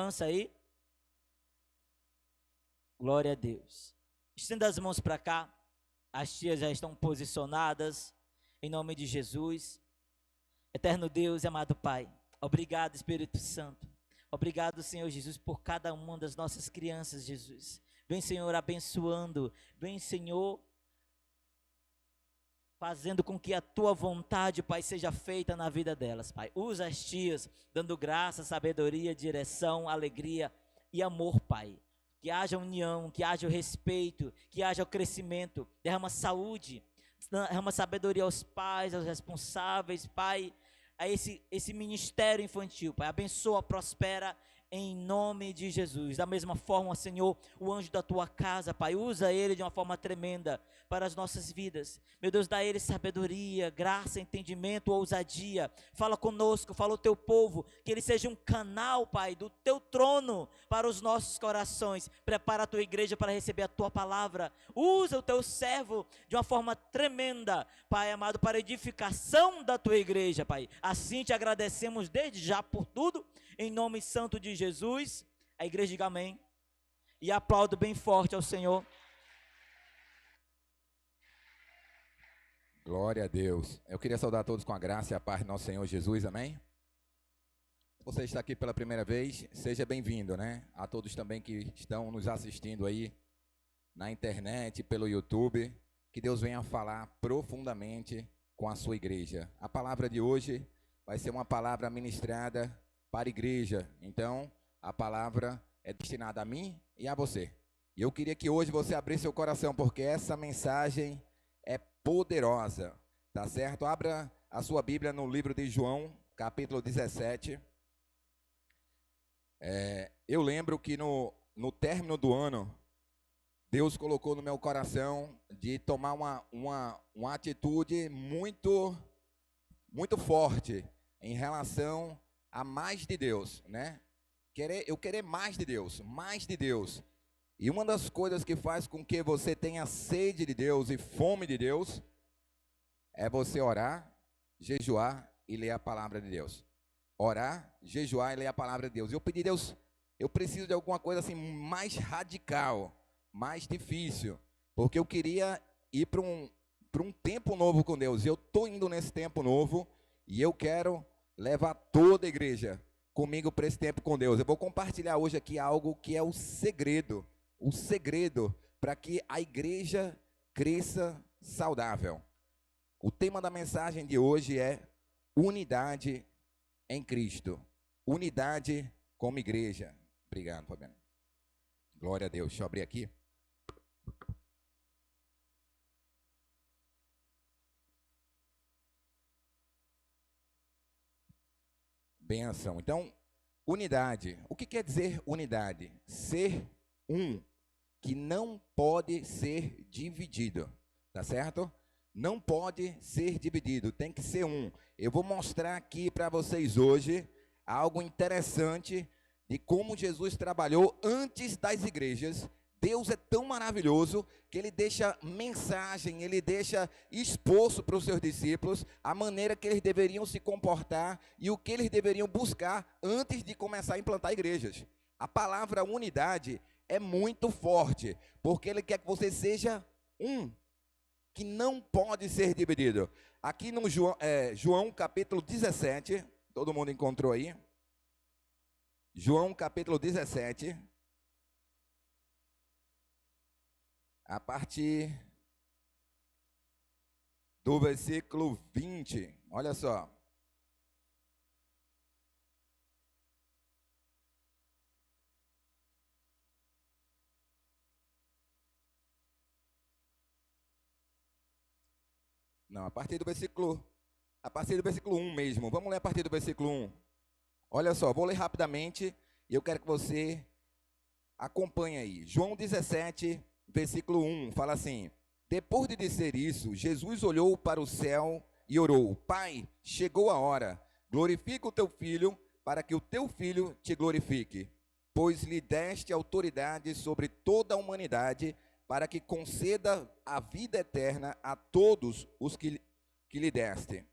segurança aí? Glória a Deus. Estenda as mãos para cá. As tias já estão posicionadas. Em nome de Jesus. Eterno Deus e amado Pai. Obrigado, Espírito Santo. Obrigado, Senhor Jesus, por cada uma das nossas crianças, Jesus. Vem, Senhor, abençoando. Vem, Senhor, fazendo com que a Tua vontade, Pai, seja feita na vida delas, Pai. Usa as tias, dando graça, sabedoria, direção, alegria e amor, Pai. Que haja união, que haja o respeito, que haja o crescimento. Derrama saúde, derrama sabedoria aos pais, aos responsáveis, Pai, a esse ministério infantil, Pai. Abençoa, prospera em nome de Jesus. Da mesma forma, Senhor, o anjo da tua casa, Pai, usa ele de uma forma tremenda para as nossas vidas. Meu Deus, dá a ele sabedoria, graça, entendimento, ousadia. Fala conosco, fala o teu povo, que ele seja um canal, Pai, do teu trono para os nossos corações. Prepara a tua igreja para receber a tua palavra. Usa o teu servo de uma forma tremenda, Pai amado, para edificação da tua igreja, Pai. Assim te agradecemos desde já por tudo, em nome santo de Jesus. A igreja diga amém. E aplaudo bem forte ao Senhor. Glória a Deus. Eu queria saudar a todos com a graça e a paz do nosso Senhor Jesus, amém? Se você está aqui pela primeira vez, seja bem-vindo, né? A todos também que estão nos assistindo aí na internet, pelo YouTube, que Deus venha falar profundamente com a sua igreja. A palavra de hoje vai ser uma palavra ministrada para a igreja. Então, a palavra é destinada a mim e a você. E eu queria que hoje você abrisse seu coração, porque essa mensagem é poderosa, tá certo? Abra a sua Bíblia no livro de João, capítulo 17. Eu lembro que no término do ano, Deus colocou no meu coração de tomar uma atitude muito forte em relação a mais de Deus, né? Eu querer mais de Deus, mais de Deus. E uma das coisas que faz com que você tenha sede de Deus e fome de Deus é você orar, jejuar e ler a palavra de Deus. Orar, jejuar e ler a palavra de Deus. Eu pedi a Deus, eu preciso de alguma coisa assim mais radical, mais difícil, porque eu queria ir para um tempo novo com Deus. E eu estou indo nesse tempo novo e eu quero levar toda a igreja comigo para esse tempo com Deus. Eu vou compartilhar hoje aqui algo que é o segredo para que a igreja cresça saudável. O tema da mensagem de hoje é unidade em Cristo. Unidade como igreja. Obrigado, Fabiano. Glória a Deus. Deixa eu abrir aqui. Benção. Então, unidade. O que quer dizer unidade? Ser um, que não pode ser dividido. Tá certo? Não pode ser dividido, tem que ser um. Eu vou mostrar aqui para vocês hoje algo interessante de como Jesus trabalhou antes das igrejas. Deus é tão maravilhoso que ele deixa mensagem, ele deixa exposto para os seus discípulos a maneira que eles deveriam se comportar e o que eles deveriam buscar antes de começar a implantar igrejas. A palavra unidade é muito forte, porque ele quer que você seja um, que não pode ser dividido. Aqui no João capítulo 17, todo mundo encontrou aí? João capítulo 17, a partir do versículo 20, olha só. Não, a partir do versículo 1 mesmo. Vamos ler a partir do versículo 1. Olha só, vou ler rapidamente e eu quero que você acompanhe aí. João 17, versículo 1, fala assim: depois de dizer isso, Jesus olhou para o céu e orou: Pai, chegou a hora, glorifica o teu filho, para que o teu filho te glorifique, pois lhe deste autoridade sobre toda a humanidade, para que conceda a vida eterna a todos os que lhe deste.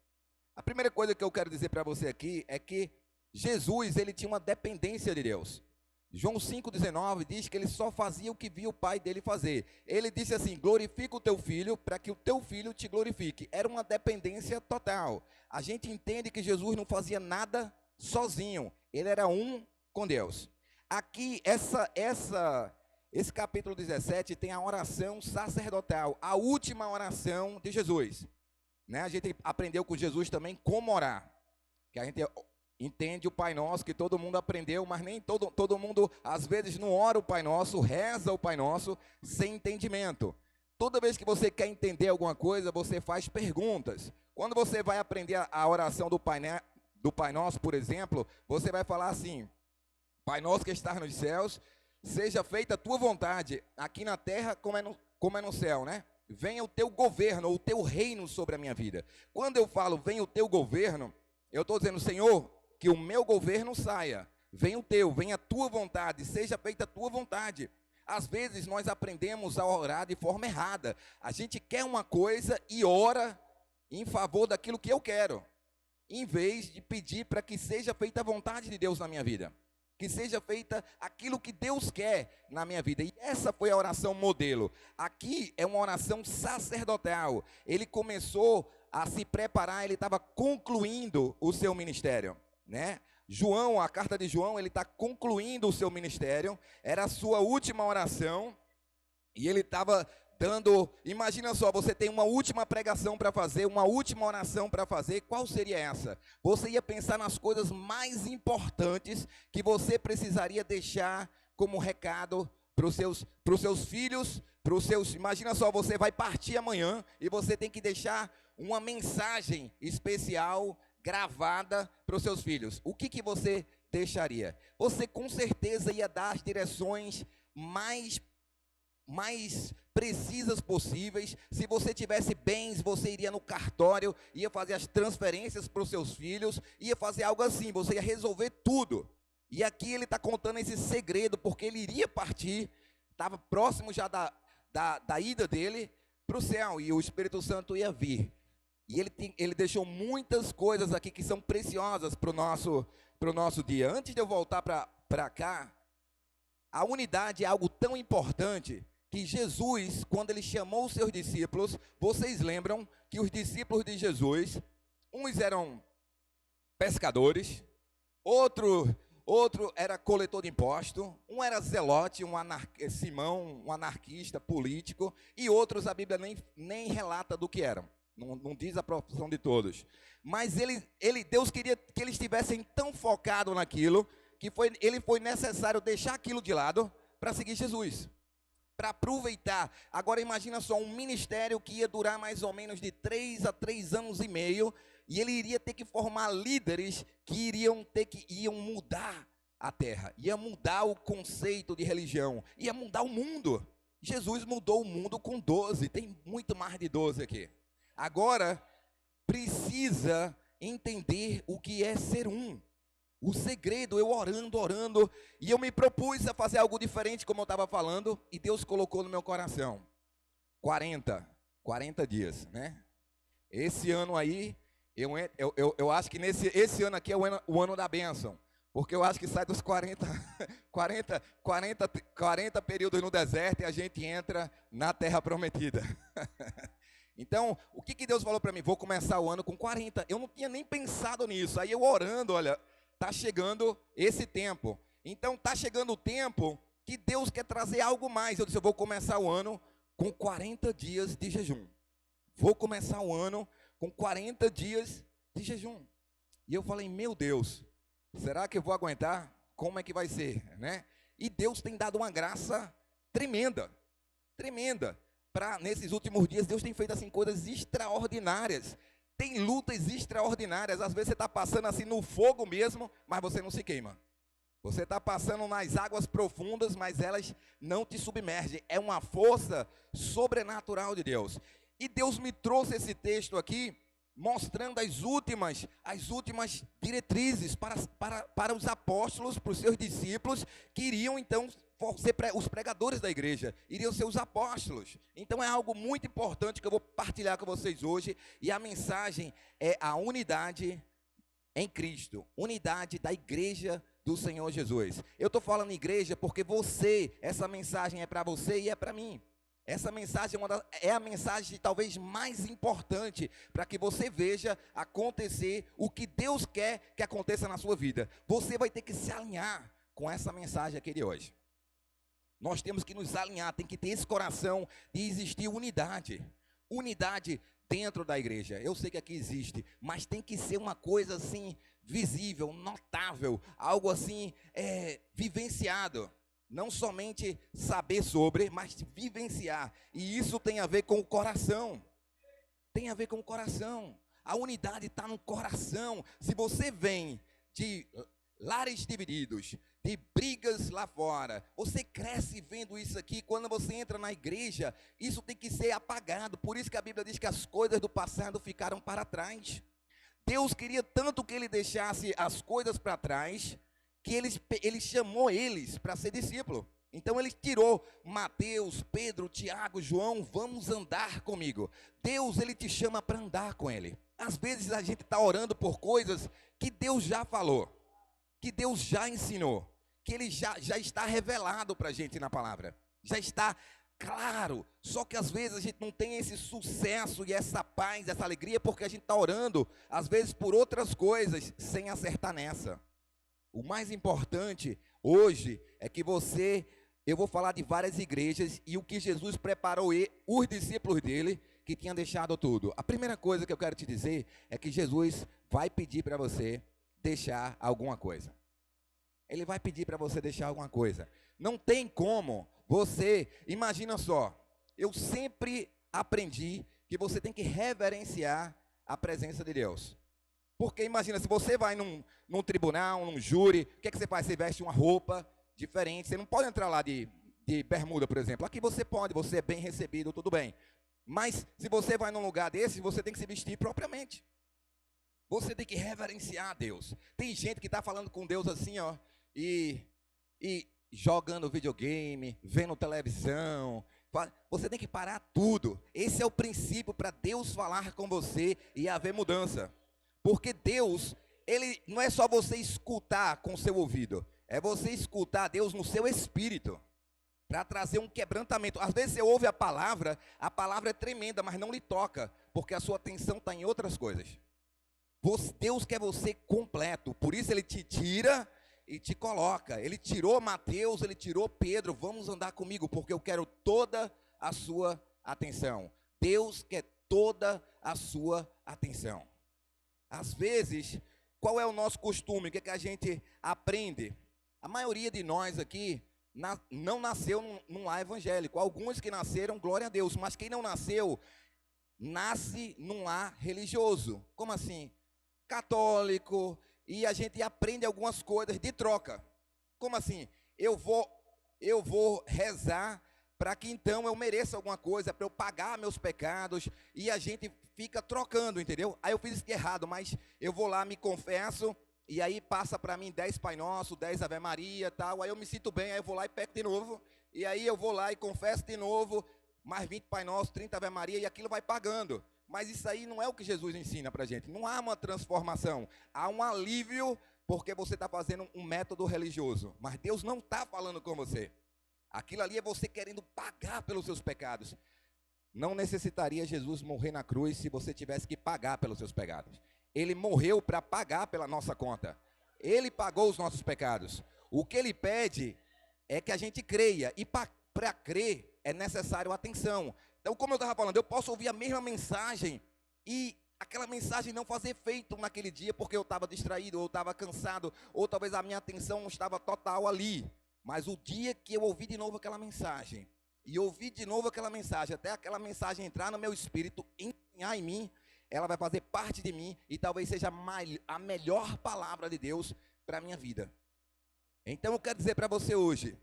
A primeira coisa que eu quero dizer para você aqui é que Jesus, ele tinha uma dependência de Deus. João 5,19 diz que ele só fazia o que via o pai dele fazer. Ele disse assim: glorifica o teu filho, para que o teu filho te glorifique. Era uma dependência total. A gente entende que Jesus não fazia nada sozinho. Ele era um com Deus. Aqui, esse capítulo 17 tem a oração sacerdotal, a última oração de Jesus. Né? A gente aprendeu com Jesus também como orar. Que a gente entende o Pai Nosso, que todo mundo aprendeu, mas nem todo mundo, às vezes, não ora o Pai Nosso, reza o Pai Nosso, sem entendimento. Toda vez que você quer entender alguma coisa, você faz perguntas. Quando você vai aprender a oração do Pai Nosso, por exemplo, você vai falar assim: Pai Nosso que estás nos céus, seja feita a tua vontade, aqui na terra como é no céu, né? Venha o teu governo, ou o teu reino sobre a minha vida. Quando eu falo venha o teu governo, eu estou dizendo: Senhor, que o meu governo saia, venha o teu, venha a tua vontade, seja feita a tua vontade. Às vezes nós aprendemos a orar de forma errada. A gente quer uma coisa e ora em favor daquilo que eu quero, em vez de pedir para que seja feita a vontade de Deus na minha vida, que seja feita aquilo que Deus quer na minha vida. E essa foi a oração modelo. Aqui é uma oração sacerdotal. Ele começou a se preparar, ele estava concluindo o seu ministério, né? João, a carta de João, ele está concluindo o seu ministério, era a sua última oração, e ele estava dando, imagina só, você tem uma última pregação para fazer, uma última oração para fazer, qual seria essa? Você ia pensar nas coisas mais importantes que você precisaria deixar como recado para os seus filhos, imagina só, você vai partir amanhã, e você tem que deixar uma mensagem especial, gravada para os seus filhos. O que você deixaria? Você com certeza ia dar as direções mais precisas possíveis. Se você tivesse bens, você iria no cartório, ia fazer as transferências para os seus filhos, ia fazer algo assim, você ia resolver tudo. E aqui ele está contando esse segredo, porque ele iria partir, estava próximo já da ida dele para o céu, e o Espírito Santo ia vir. E ele deixou muitas coisas aqui que são preciosas para o nosso dia. Antes de eu voltar para cá, a unidade é algo tão importante que Jesus, quando ele chamou os seus discípulos, vocês lembram que os discípulos de Jesus, uns eram pescadores, outro era coletor de impostos, um era zelote, Simão, um anarquista político, e outros a Bíblia nem relata do que eram. Não diz a profissão de todos. Mas Deus queria que eles estivessem tão focados naquilo, que foi necessário deixar aquilo de lado para seguir Jesus, para aproveitar. Agora imagina só, um ministério que ia durar mais ou menos de 3 a 3 anos e meio, e ele iria ter que formar líderes que iam mudar a terra, ia mudar o conceito de religião, ia mudar o mundo. Jesus mudou o mundo com 12, tem muito mais de 12 aqui. Agora, precisa entender o que é ser um. O segredo, eu orando, e eu me propus a fazer algo diferente, como eu estava falando, e Deus colocou no meu coração. 40 dias, né? Esse ano aí, eu acho que esse ano aqui é o ano da bênção, porque eu acho que sai dos 40 períodos no deserto e a gente entra na terra prometida. Então, o que Deus falou para mim? Vou começar o ano com 40. Eu não tinha nem pensado nisso. Aí eu orando, olha, está chegando esse tempo. Então, está chegando o tempo que Deus quer trazer algo mais. Eu disse, eu vou começar o ano com 40 dias de jejum. Vou começar o ano com 40 dias de jejum. E eu falei, meu Deus, será que eu vou aguentar? Como é que vai ser, né? E Deus tem dado uma graça tremenda. Nesses últimos dias, Deus tem feito assim coisas extraordinárias. Tem lutas extraordinárias. Às vezes você está passando assim no fogo mesmo, mas você não se queima. Você está passando nas águas profundas, mas elas não te submergem. É uma força sobrenatural de Deus. E Deus me trouxe esse texto aqui, mostrando as últimas diretrizes para os apóstolos, para os seus discípulos, que iriam então ser os pregadores da igreja, iriam ser os apóstolos. Então é algo muito importante que eu vou partilhar com vocês hoje, e a mensagem é a unidade em Cristo, unidade da igreja do Senhor Jesus. Eu estou falando igreja porque essa mensagem é para você e é para mim. Essa mensagem é a mensagem talvez mais importante para que você veja acontecer o que Deus quer que aconteça na sua vida. Você vai ter que se alinhar com essa mensagem aqui de hoje. Nós temos que nos alinhar, tem que ter esse coração de existir unidade. Unidade dentro da igreja. Eu sei que aqui existe, mas tem que ser uma coisa assim visível, notável, algo assim vivenciado. Não somente saber sobre, mas vivenciar. E isso tem a ver com o coração. Tem a ver com o coração. A unidade está no coração. Se você vem de lares divididos, de brigas lá fora, você cresce vendo isso aqui. Quando você entra na igreja, isso tem que ser apagado. Por isso que a Bíblia diz que as coisas do passado ficaram para trás. Deus queria tanto que ele deixasse as coisas para trás, que ele chamou eles para ser discípulo. Então ele tirou Mateus, Pedro, Tiago, João, vamos andar comigo. Deus, ele te chama para andar com ele. Às vezes a gente está orando por coisas que Deus já falou, que Deus já ensinou, que ele já está revelado para a gente na palavra. Já está claro, só que às vezes a gente não tem esse sucesso e essa paz, essa alegria, porque a gente está orando, às vezes por outras coisas, sem acertar nessa. O mais importante hoje é que eu vou falar de várias igrejas e o que Jesus preparou os discípulos dele, que tinham deixado tudo. A primeira coisa que eu quero te dizer é que Jesus vai pedir para você deixar alguma coisa. Ele vai pedir para você deixar alguma coisa. Não tem como imagina só, eu sempre aprendi que você tem que reverenciar a presença de Deus. Porque imagina, se você vai num tribunal, num júri, o que é que você faz? Você veste uma roupa diferente, você não pode entrar lá de bermuda, por exemplo. Aqui você pode, você é bem recebido, tudo bem. Mas se você vai num lugar desse, você tem que se vestir propriamente. Você tem que reverenciar a Deus. Tem gente que está falando com Deus assim, ó, e jogando videogame, vendo televisão. Você tem que parar tudo. Esse é o princípio para Deus falar com você e haver mudança. Porque Deus, ele não é só você escutar com o seu ouvido, é você escutar Deus no seu espírito, para trazer um quebrantamento. Às vezes você ouve a palavra é tremenda, mas não lhe toca, porque a sua atenção está em outras coisas. Deus quer você completo, por isso ele te tira e te coloca. Ele tirou Mateus, ele tirou Pedro, vamos andar comigo, porque eu quero toda a sua atenção. Deus quer toda a sua atenção. Às vezes, qual é o nosso costume? O que é que a gente aprende? A maioria de nós aqui não nasceu num lar evangélico. Alguns que nasceram, glória a Deus. Mas quem não nasceu, nasce num lar religioso. Como assim? Católico. E a gente aprende algumas coisas de troca. Como assim? Eu vou rezar para que então eu mereça alguma coisa, para eu pagar meus pecados, e a gente fica trocando, entendeu? Aí eu fiz isso de errado, mas eu vou lá, me confesso, e aí passa para mim 10 Pai Nosso, 10 Ave Maria, tal, aí eu me sinto bem, aí eu vou lá e peco de novo, e aí eu vou lá e confesso de novo, mais 20 Pai Nosso, 30 Ave Maria, e aquilo vai pagando. Mas isso aí não é o que Jesus ensina para a gente, não há uma transformação, há um alívio, porque você está fazendo um método religioso, mas Deus não está falando com você. Aquilo ali é você querendo pagar pelos seus pecados. Não necessitaria Jesus morrer na cruz se você tivesse que pagar pelos seus pecados. Ele morreu para pagar pela nossa conta. Ele pagou os nossos pecados. O que ele pede é que a gente creia. E para crer é necessário atenção. Então, como eu estava falando, eu posso ouvir a mesma mensagem e aquela mensagem não fazer efeito naquele dia porque eu estava distraído, ou estava cansado, ou talvez a minha atenção não estava total ali. Mas o dia que eu ouvi de novo aquela mensagem, e ouvi de novo aquela mensagem, até aquela mensagem entrar no meu espírito, entranhar em mim, ela vai fazer parte de mim, e talvez seja a melhor palavra de Deus para a minha vida. Então eu quero dizer para você hoje,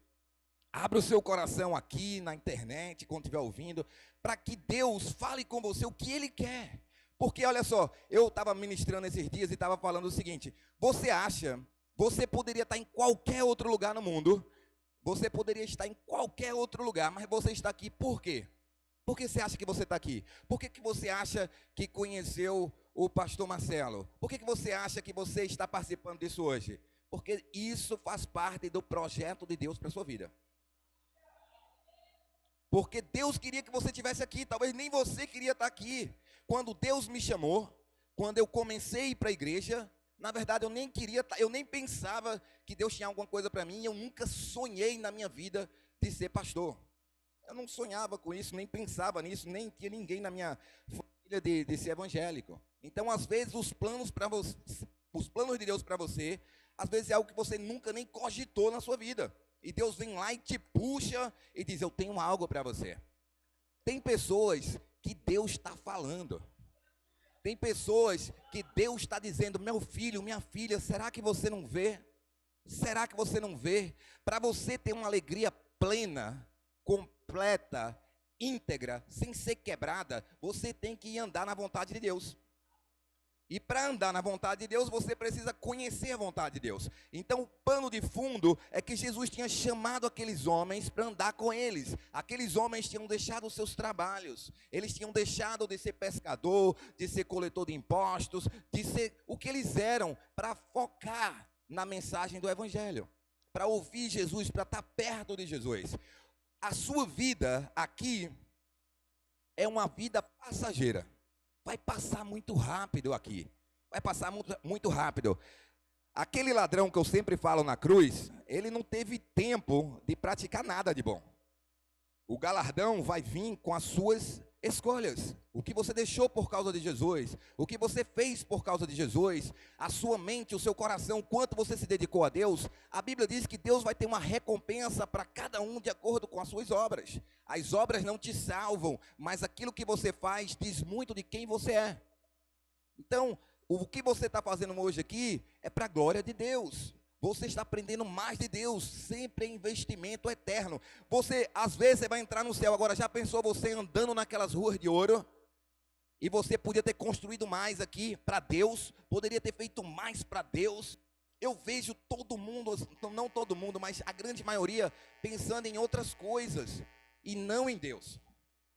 abra o seu coração aqui na internet, quando estiver ouvindo, para que Deus fale com você o que Ele quer. Porque olha só, eu estava ministrando esses dias e estava falando o seguinte, você poderia estar em qualquer outro lugar no mundo, você poderia estar em qualquer outro lugar, mas você está aqui por quê? Por que você acha que você está aqui? Por que você acha que conheceu o pastor Marcelo? Por que você acha que você está participando disso hoje? Porque isso faz parte do projeto de Deus para a sua vida. Porque Deus queria que você estivesse aqui, talvez nem você queria estar aqui. Quando Deus me chamou, quando eu comecei a ir para a igreja, na verdade eu nem queria, eu nem pensava que Deus tinha alguma coisa para mim, eu nunca sonhei na minha vida de ser pastor. Eu não sonhava com isso, nem pensava nisso, nem tinha ninguém na minha família de ser evangélico. Então, às vezes, os planos de Deus para você, às vezes é algo que você nunca nem cogitou na sua vida. E Deus vem lá e te puxa e diz, eu tenho algo para você. Tem pessoas que Deus está falando. Tem pessoas que Deus está dizendo, meu filho, minha filha, será que você não vê? Será que você não vê? Para você ter uma alegria plena, completa, íntegra, sem ser quebrada, você tem que andar na vontade de Deus. E para andar na vontade de Deus, você precisa conhecer a vontade de Deus. Então, o pano de fundo é que Jesus tinha chamado aqueles homens para andar com eles. Aqueles homens tinham deixado os seus trabalhos. Eles tinham deixado de ser pescador, de ser coletor de impostos, de ser o que eles eram, para focar na mensagem do Evangelho. Para ouvir Jesus, para estar perto de Jesus. A sua vida aqui é uma vida passageira. Vai passar muito rápido aqui. Vai passar muito rápido. Aquele ladrão que eu sempre falo na cruz, ele não teve tempo de praticar nada de bom. O galardão vai vir com as suas escolhas. O que você deixou por causa de Jesus, o que você fez por causa de Jesus, a sua mente, o seu coração, quanto você se dedicou a Deus. A Bíblia diz que Deus vai ter uma recompensa para cada um de acordo com as suas obras. As obras não te salvam, mas aquilo que você faz diz muito de quem você é. Então, o que você está fazendo hoje aqui é para a glória de Deus. Você está aprendendo mais de Deus, sempre é investimento eterno. Você, às vezes, você vai entrar no céu. Agora, já pensou você andando naquelas ruas de ouro? E você podia ter construído mais aqui para Deus, poderia ter feito mais para Deus. Eu vejo todo mundo, não todo mundo, mas a grande maioria, pensando em outras coisas e não em Deus.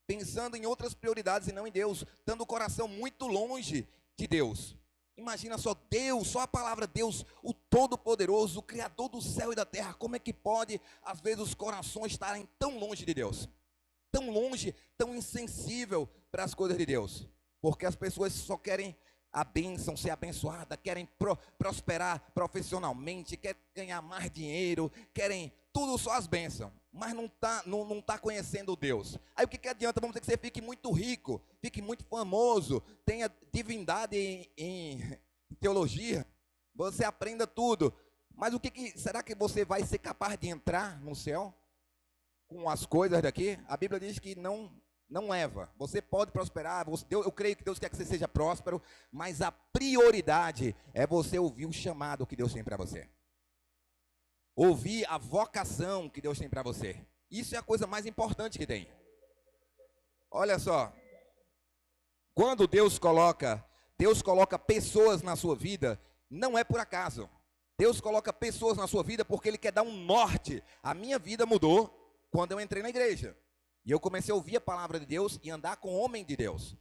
Pensando em outras prioridades e não em Deus, dando o coração muito longe de Deus. Imagina só Deus, só a palavra Deus, o Todo-Poderoso, o Criador do céu e da terra. Como é que pode, às vezes, os corações estarem tão longe de Deus? Tão longe, tão insensível para as coisas de Deus. Porque as pessoas só querem a bênção, ser abençoada, querem prosperar profissionalmente, querem ganhar mais dinheiro, querem tudo só as bênçãos, mas não tá conhecendo Deus. Aí o que adianta? Vamos dizer que você fique muito rico, fique muito famoso, tenha divindade em teologia, você aprenda tudo, mas será que você vai ser capaz de entrar no céu com as coisas daqui? A Bíblia diz que não leva. Você pode prosperar, eu creio que Deus quer que você seja próspero, mas a prioridade é você ouvir o chamado que Deus tem para você. Ouvir a vocação que Deus tem para você. Isso é a coisa mais importante que tem. Olha só. Quando Deus coloca pessoas na sua vida, não é por acaso. Deus coloca pessoas na sua vida porque Ele quer dar um norte. A minha vida mudou quando eu entrei na igreja. E eu comecei a ouvir a palavra de Deus e andar com o homem de Deus.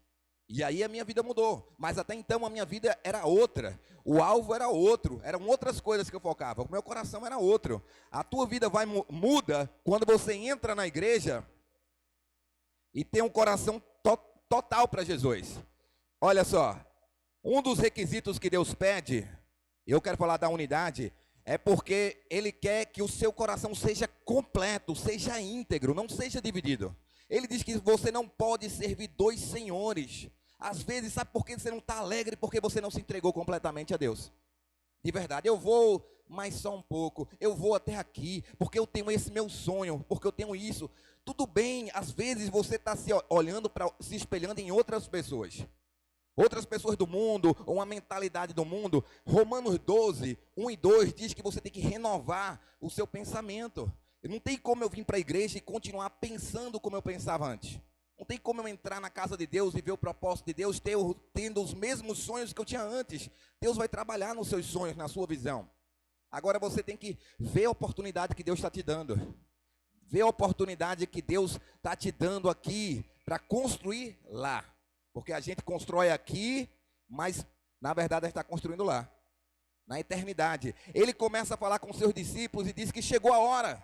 E aí a minha vida mudou. Mas até então a minha vida era outra. O alvo era outro. Eram outras coisas que eu focava. O meu coração era outro. A tua vida muda quando você entra na igreja e tem um coração total para Jesus. Olha só. Um dos requisitos que Deus pede, eu quero falar da unidade, é porque Ele quer que o seu coração seja completo, seja íntegro, não seja dividido. Ele diz que você não pode servir dois senhores. Às vezes, sabe por que você não está alegre? Porque você não se entregou completamente a Deus. De verdade, eu vou mais só um pouco, eu vou até aqui, porque eu tenho esse meu sonho, porque eu tenho isso. Tudo bem, às vezes você está se olhando, se espelhando em outras pessoas. Outras pessoas do mundo, ou uma mentalidade do mundo. Romanos 12, 1 e 2 diz que você tem que renovar o seu pensamento. Não tem como eu vir para a igreja e continuar pensando como eu pensava antes. Não tem como eu entrar na casa de Deus e ver o propósito de Deus, tendo os mesmos sonhos que eu tinha antes. Deus vai trabalhar nos seus sonhos, na sua visão. Agora você tem que ver a oportunidade que Deus está te dando. Ver a oportunidade que Deus está te dando aqui para construir lá. Porque a gente constrói aqui, mas na verdade a gente está construindo lá. na eternidade. Ele começa a falar com seus discípulos e diz que chegou a hora,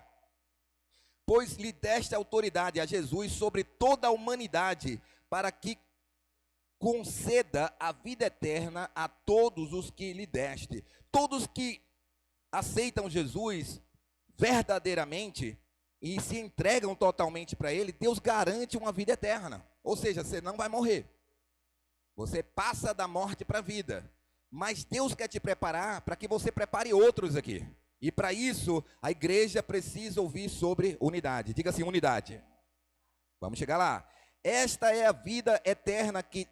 pois lhe deste autoridade a Jesus sobre toda a humanidade, para que conceda a vida eterna a todos os que lhe deste. Todos que aceitam Jesus verdadeiramente e se entregam totalmente para Ele, Deus garante uma vida eterna. Ou seja, você não vai morrer. Você passa da morte para a vida. Mas Deus quer te preparar para que você prepare outros aqui. E para isso, a igreja precisa ouvir sobre unidade. Diga assim, unidade. Vamos chegar lá. Esta é a vida eterna, que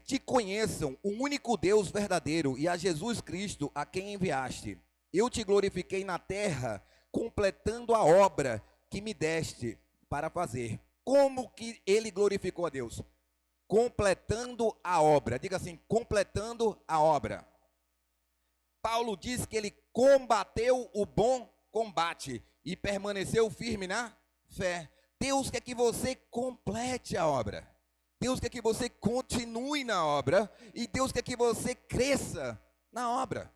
te conheçam, o único Deus verdadeiro, e a Jesus Cristo, a quem enviaste. Eu te glorifiquei na terra, completando a obra que me deste para fazer. Como que ele glorificou a Deus? Completando a obra. Diga assim, completando a obra. Paulo diz que ele combateu o bom combate e permaneceu firme na fé. Deus quer que você complete a obra. Deus quer que você continue na obra. E Deus quer que você cresça na obra.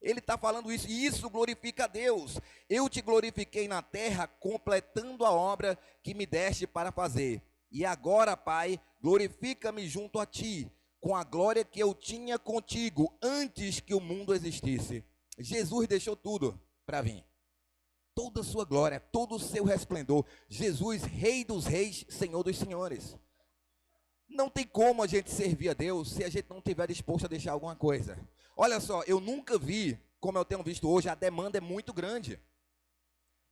Ele está falando isso, e isso glorifica a Deus. Eu te glorifiquei na terra, completando a obra que me deste para fazer. E agora, Pai, glorifica-me junto a ti, com a glória que eu tinha contigo antes que o mundo existisse. Jesus deixou tudo para vir. Toda a sua glória, todo o seu resplendor. Jesus, Rei dos reis, Senhor dos senhores. Não tem como a gente servir a Deus se a gente não estiver disposto a deixar alguma coisa. Olha só, eu nunca vi, como eu tenho visto hoje, a demanda é muito grande.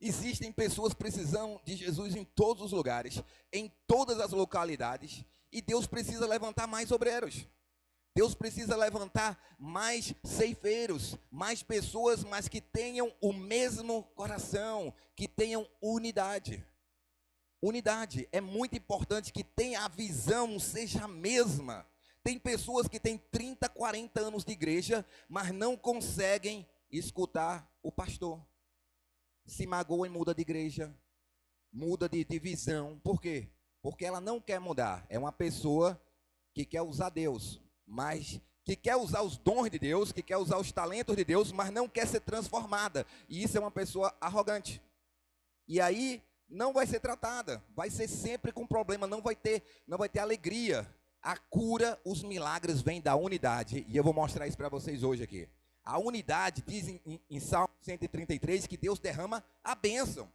Existem pessoas precisando de Jesus em todos os lugares, em todas as localidades, e Deus precisa levantar mais obreiros. Deus precisa levantar mais ceifeiros, mais pessoas, mas que tenham o mesmo coração, que tenham unidade. Unidade, é muito importante que tenha a visão, seja a mesma. Tem pessoas que têm 30, 40 anos de igreja, mas não conseguem escutar o pastor. Se magoa e muda de igreja, muda de visão. Por quê? Porque ela não quer mudar. É uma pessoa que quer usar Deus, mas que quer usar os dons de Deus, que quer usar os talentos de Deus, mas não quer ser transformada. E isso é uma pessoa arrogante. E aí não vai ser tratada, vai ser sempre com problema, não vai ter alegria. A cura, os milagres vêm da unidade, e eu vou mostrar isso para vocês hoje aqui. A unidade, diz em Salmo 133, que Deus derrama a bênção.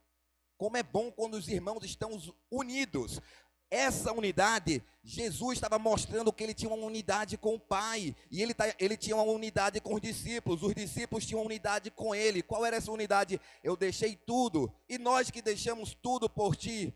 Como é bom quando os irmãos estão unidos. Essa unidade, Jesus estava mostrando que ele tinha uma unidade com o Pai, e ele tinha uma unidade com os discípulos tinham uma unidade com ele. Qual era essa unidade? Eu deixei tudo, e nós que deixamos tudo por ti,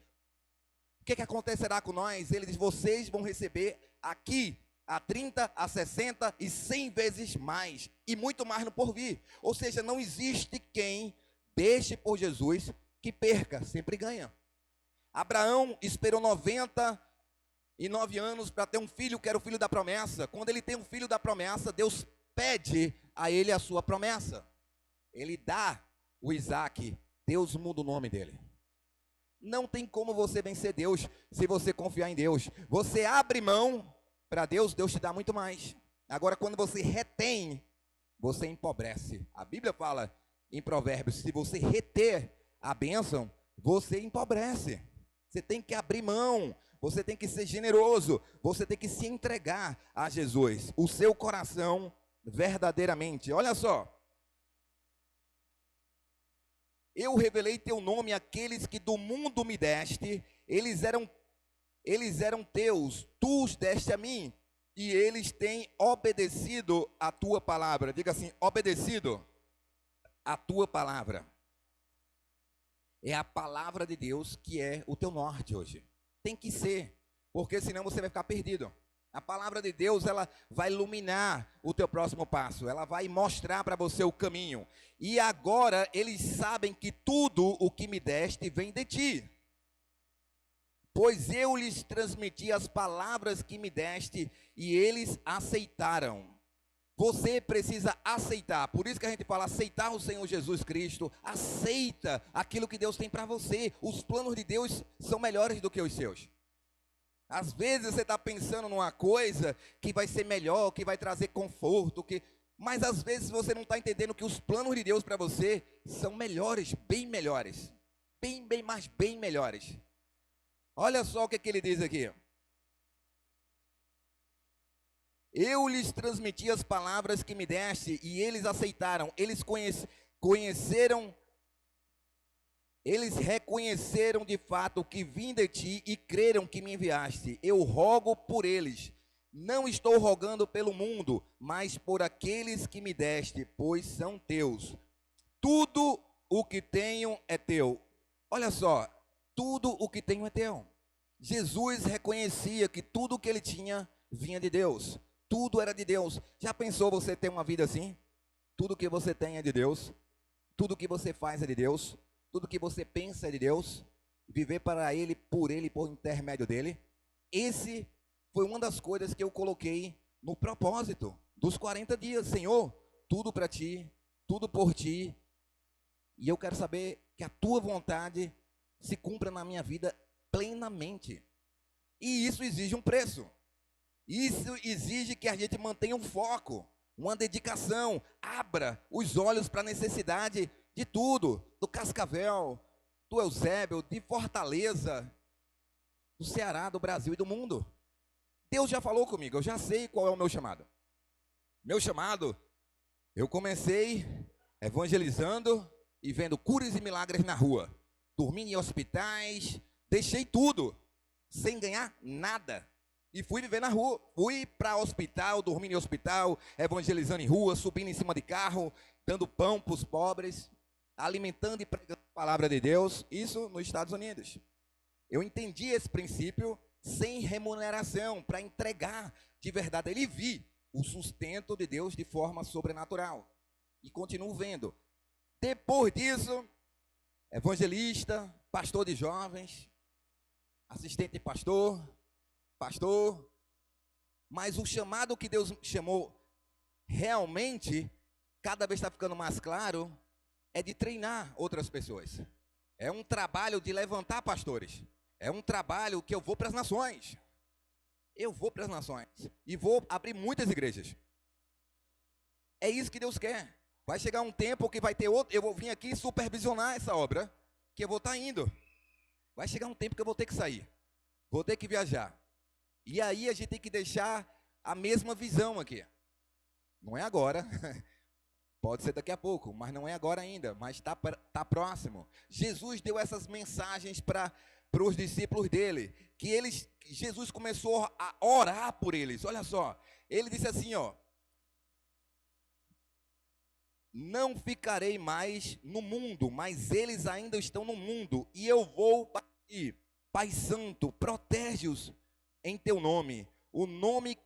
o que acontecerá com nós? Ele diz, vocês vão receber aqui a 30, a 60 e 100 vezes mais, e muito mais no porvir. Ou seja, não existe quem deixe por Jesus que perca, sempre ganha. Abraão esperou 99 anos para ter um filho, que era o filho da promessa. Quando ele tem um filho da promessa, Deus pede a ele a sua promessa. Ele dá o Isaac, Deus muda o nome dele. Não tem como você vencer Deus se você confiar em Deus. Você abre mão para Deus, Deus te dá muito mais. Agora, quando você retém, você empobrece. A Bíblia fala em Provérbios, se você reter a bênção, você empobrece. Você tem que abrir mão, você tem que ser generoso, você tem que se entregar a Jesus, o seu coração verdadeiramente. Olha só. Eu revelei teu nome àqueles que do mundo me deste, eles eram teus, tu os deste a mim, e eles têm obedecido a tua palavra. Diga assim, obedecido a tua palavra. É a palavra de Deus que é o teu norte hoje. Tem que ser, porque senão você vai ficar perdido. A palavra de Deus, ela vai iluminar o teu próximo passo. Ela vai mostrar para você o caminho. E agora eles sabem que tudo o que me deste vem de ti. Pois eu lhes transmiti as palavras que me deste e eles aceitaram. Você precisa aceitar. Por isso que a gente fala aceitar o Senhor Jesus Cristo. Aceita aquilo que Deus tem para você. Os planos de Deus são melhores do que os seus. Às vezes você está pensando numa coisa que vai ser melhor, que vai trazer conforto, que Mas às vezes você não está entendendo que os planos de Deus para você são melhores, bem melhores. Bem melhores. Olha só o que ele diz aqui. Eu lhes transmiti as palavras que me deste e eles aceitaram. Eles reconheceram de fato que vim de ti e creram que me enviaste. Eu rogo por eles. Não estou rogando pelo mundo, mas por aqueles que me deste, pois são teus. Tudo o que tenho é teu. Olha só, tudo o que tenho é teu. Jesus reconhecia que tudo o que ele tinha vinha de Deus. Tudo era de Deus. Já pensou você ter uma vida assim? Tudo que você tem é de Deus. Tudo que você faz é de Deus. Tudo que você pensa é de Deus. Viver para Ele, por intermédio dEle. Esse foi uma das coisas que eu coloquei no propósito dos 40 dias. Senhor, tudo para Ti, tudo por Ti. E eu quero saber que a Tua vontade se cumpra na minha vida plenamente. E isso exige um preço. Isso exige que a gente mantenha um foco, uma dedicação, abra os olhos para a necessidade de tudo, do Cascavel, do Eusébio, de Fortaleza, do Ceará, do Brasil e do mundo. Deus já falou comigo, eu já sei qual é o meu chamado. Meu chamado, eu comecei evangelizando e vendo curas e milagres na rua, dormindo em hospitais, deixei tudo, sem ganhar nada. E fui viver na rua, fui para hospital, dormindo em hospital, evangelizando em rua, subindo em cima de carro, dando pão para os pobres, alimentando e pregando a palavra de Deus, isso nos Estados Unidos. Eu entendi esse princípio sem remuneração, para entregar de verdade. Ele vi o sustento de Deus de forma sobrenatural. E continuo vendo. Depois disso, evangelista, pastor de jovens, assistente de pastor, mas o chamado que Deus chamou realmente, cada vez está ficando mais claro, é de treinar outras pessoas. É um trabalho de levantar pastores. É um trabalho que eu vou para as nações. Eu vou para as nações e vou abrir muitas igrejas. É isso que Deus quer. Vai chegar um tempo que vai ter outro, eu vou vir aqui supervisionar essa obra, que eu vou estar indo. Vai chegar um tempo que eu vou ter que sair. Vou ter que viajar. E aí a gente tem que deixar a mesma visão aqui. Não é agora, pode ser daqui a pouco, mas não é agora ainda, mas está próximo. Jesus deu essas mensagens para os discípulos dele, Jesus começou a orar por eles. Olha só, ele disse assim, ó: não ficarei mais no mundo, mas eles ainda estão no mundo, e eu vou partir. Pai Santo, protege-os em teu nome, o nome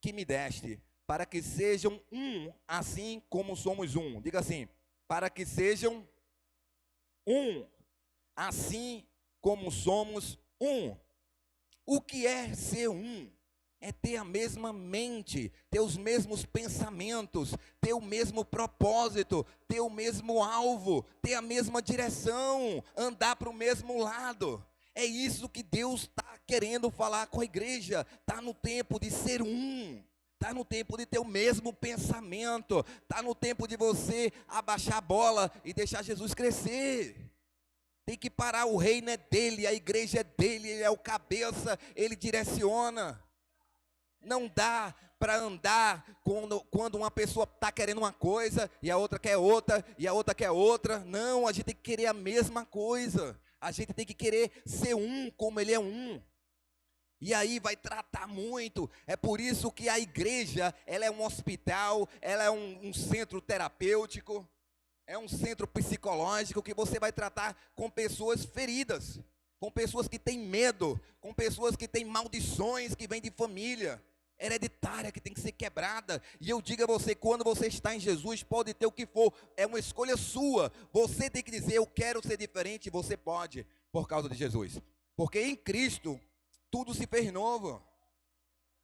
que me deste, para que sejam um, assim como somos um. Diga assim: para que sejam um, assim como somos um. O que é ser um? É ter a mesma mente, ter os mesmos pensamentos, ter o mesmo propósito, ter o mesmo alvo, ter a mesma direção, andar para o mesmo lado. É isso que Deus está querendo falar com a igreja. Está no tempo de ser um. Está no tempo de ter o mesmo pensamento. Está no tempo de você abaixar a bola e deixar Jesus crescer. Tem que parar, o reino é dele, a igreja é dele, ele é o cabeça, ele direciona. Não dá para andar quando uma pessoa está querendo uma coisa e a outra quer outra e a outra quer outra. Não, a gente tem que querer a mesma coisa. A gente tem que querer ser um como ele é um. E aí vai tratar muito. É por isso que a igreja, ela é um hospital, ela é um centro terapêutico, é um centro psicológico que você vai tratar com pessoas feridas, com pessoas que têm medo, com pessoas que têm maldições que vêm de família hereditária, que tem que ser quebrada. E eu digo a você, quando você está em Jesus, pode ter o que for, é uma escolha sua. Você tem que dizer: eu quero ser diferente. E você pode, por causa de Jesus, porque em Cristo tudo se fez novo.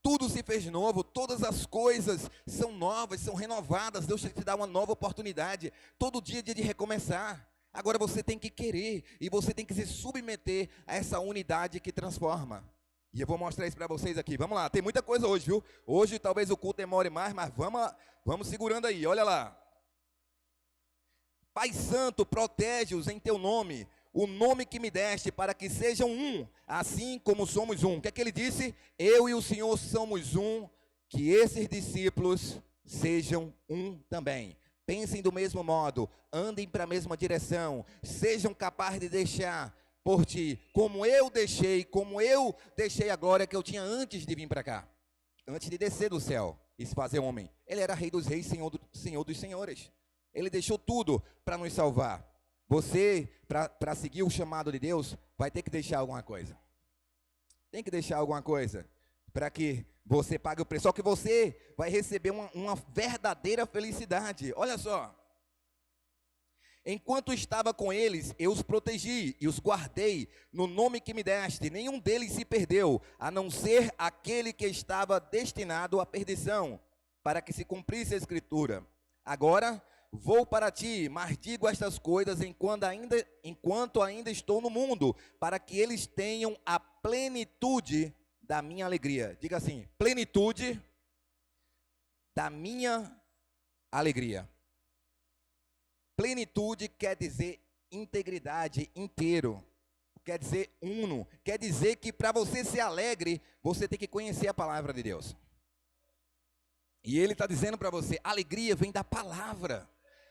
Tudo se fez novo, todas as coisas são novas, são renovadas. Deus te dá uma nova oportunidade. Todo dia é dia de recomeçar. Agora você tem que querer e você tem que se submeter a essa unidade que transforma. E eu vou mostrar isso para vocês aqui. Vamos lá, tem muita coisa hoje, viu? Hoje talvez o culto demore mais, mas vamos segurando aí, olha lá. Pai Santo, protege-os em teu nome, o nome que me deste, para que sejam um, assim como somos um. O que é que ele disse? Eu e o Senhor somos um, que esses discípulos sejam um também. Pensem do mesmo modo, andem para a mesma direção, sejam capazes de deixar por ti, como eu deixei a glória que eu tinha antes de vir para cá, antes de descer do céu e se fazer homem. Ele era Rei dos Reis, Senhor dos Senhores. Ele deixou tudo para nos salvar. Você, para seguir o chamado de Deus, vai ter que deixar alguma coisa. Tem que deixar alguma coisa para que você pague o preço. Só que você vai receber uma verdadeira felicidade. Olha só. Enquanto estava com eles, eu os protegi e os guardei no nome que me deste. Nenhum deles se perdeu, a não ser aquele que estava destinado à perdição, para que se cumprisse a Escritura. Agora vou para ti, mas digo estas coisas enquanto ainda estou no mundo, para que eles tenham a plenitude da minha alegria. Diga assim, plenitude da minha alegria. Plenitude quer dizer integridade, inteiro. Quer dizer uno. Quer dizer que para você ser alegre, você tem que conhecer a palavra de Deus. E ele está dizendo para você, alegria vem da palavra.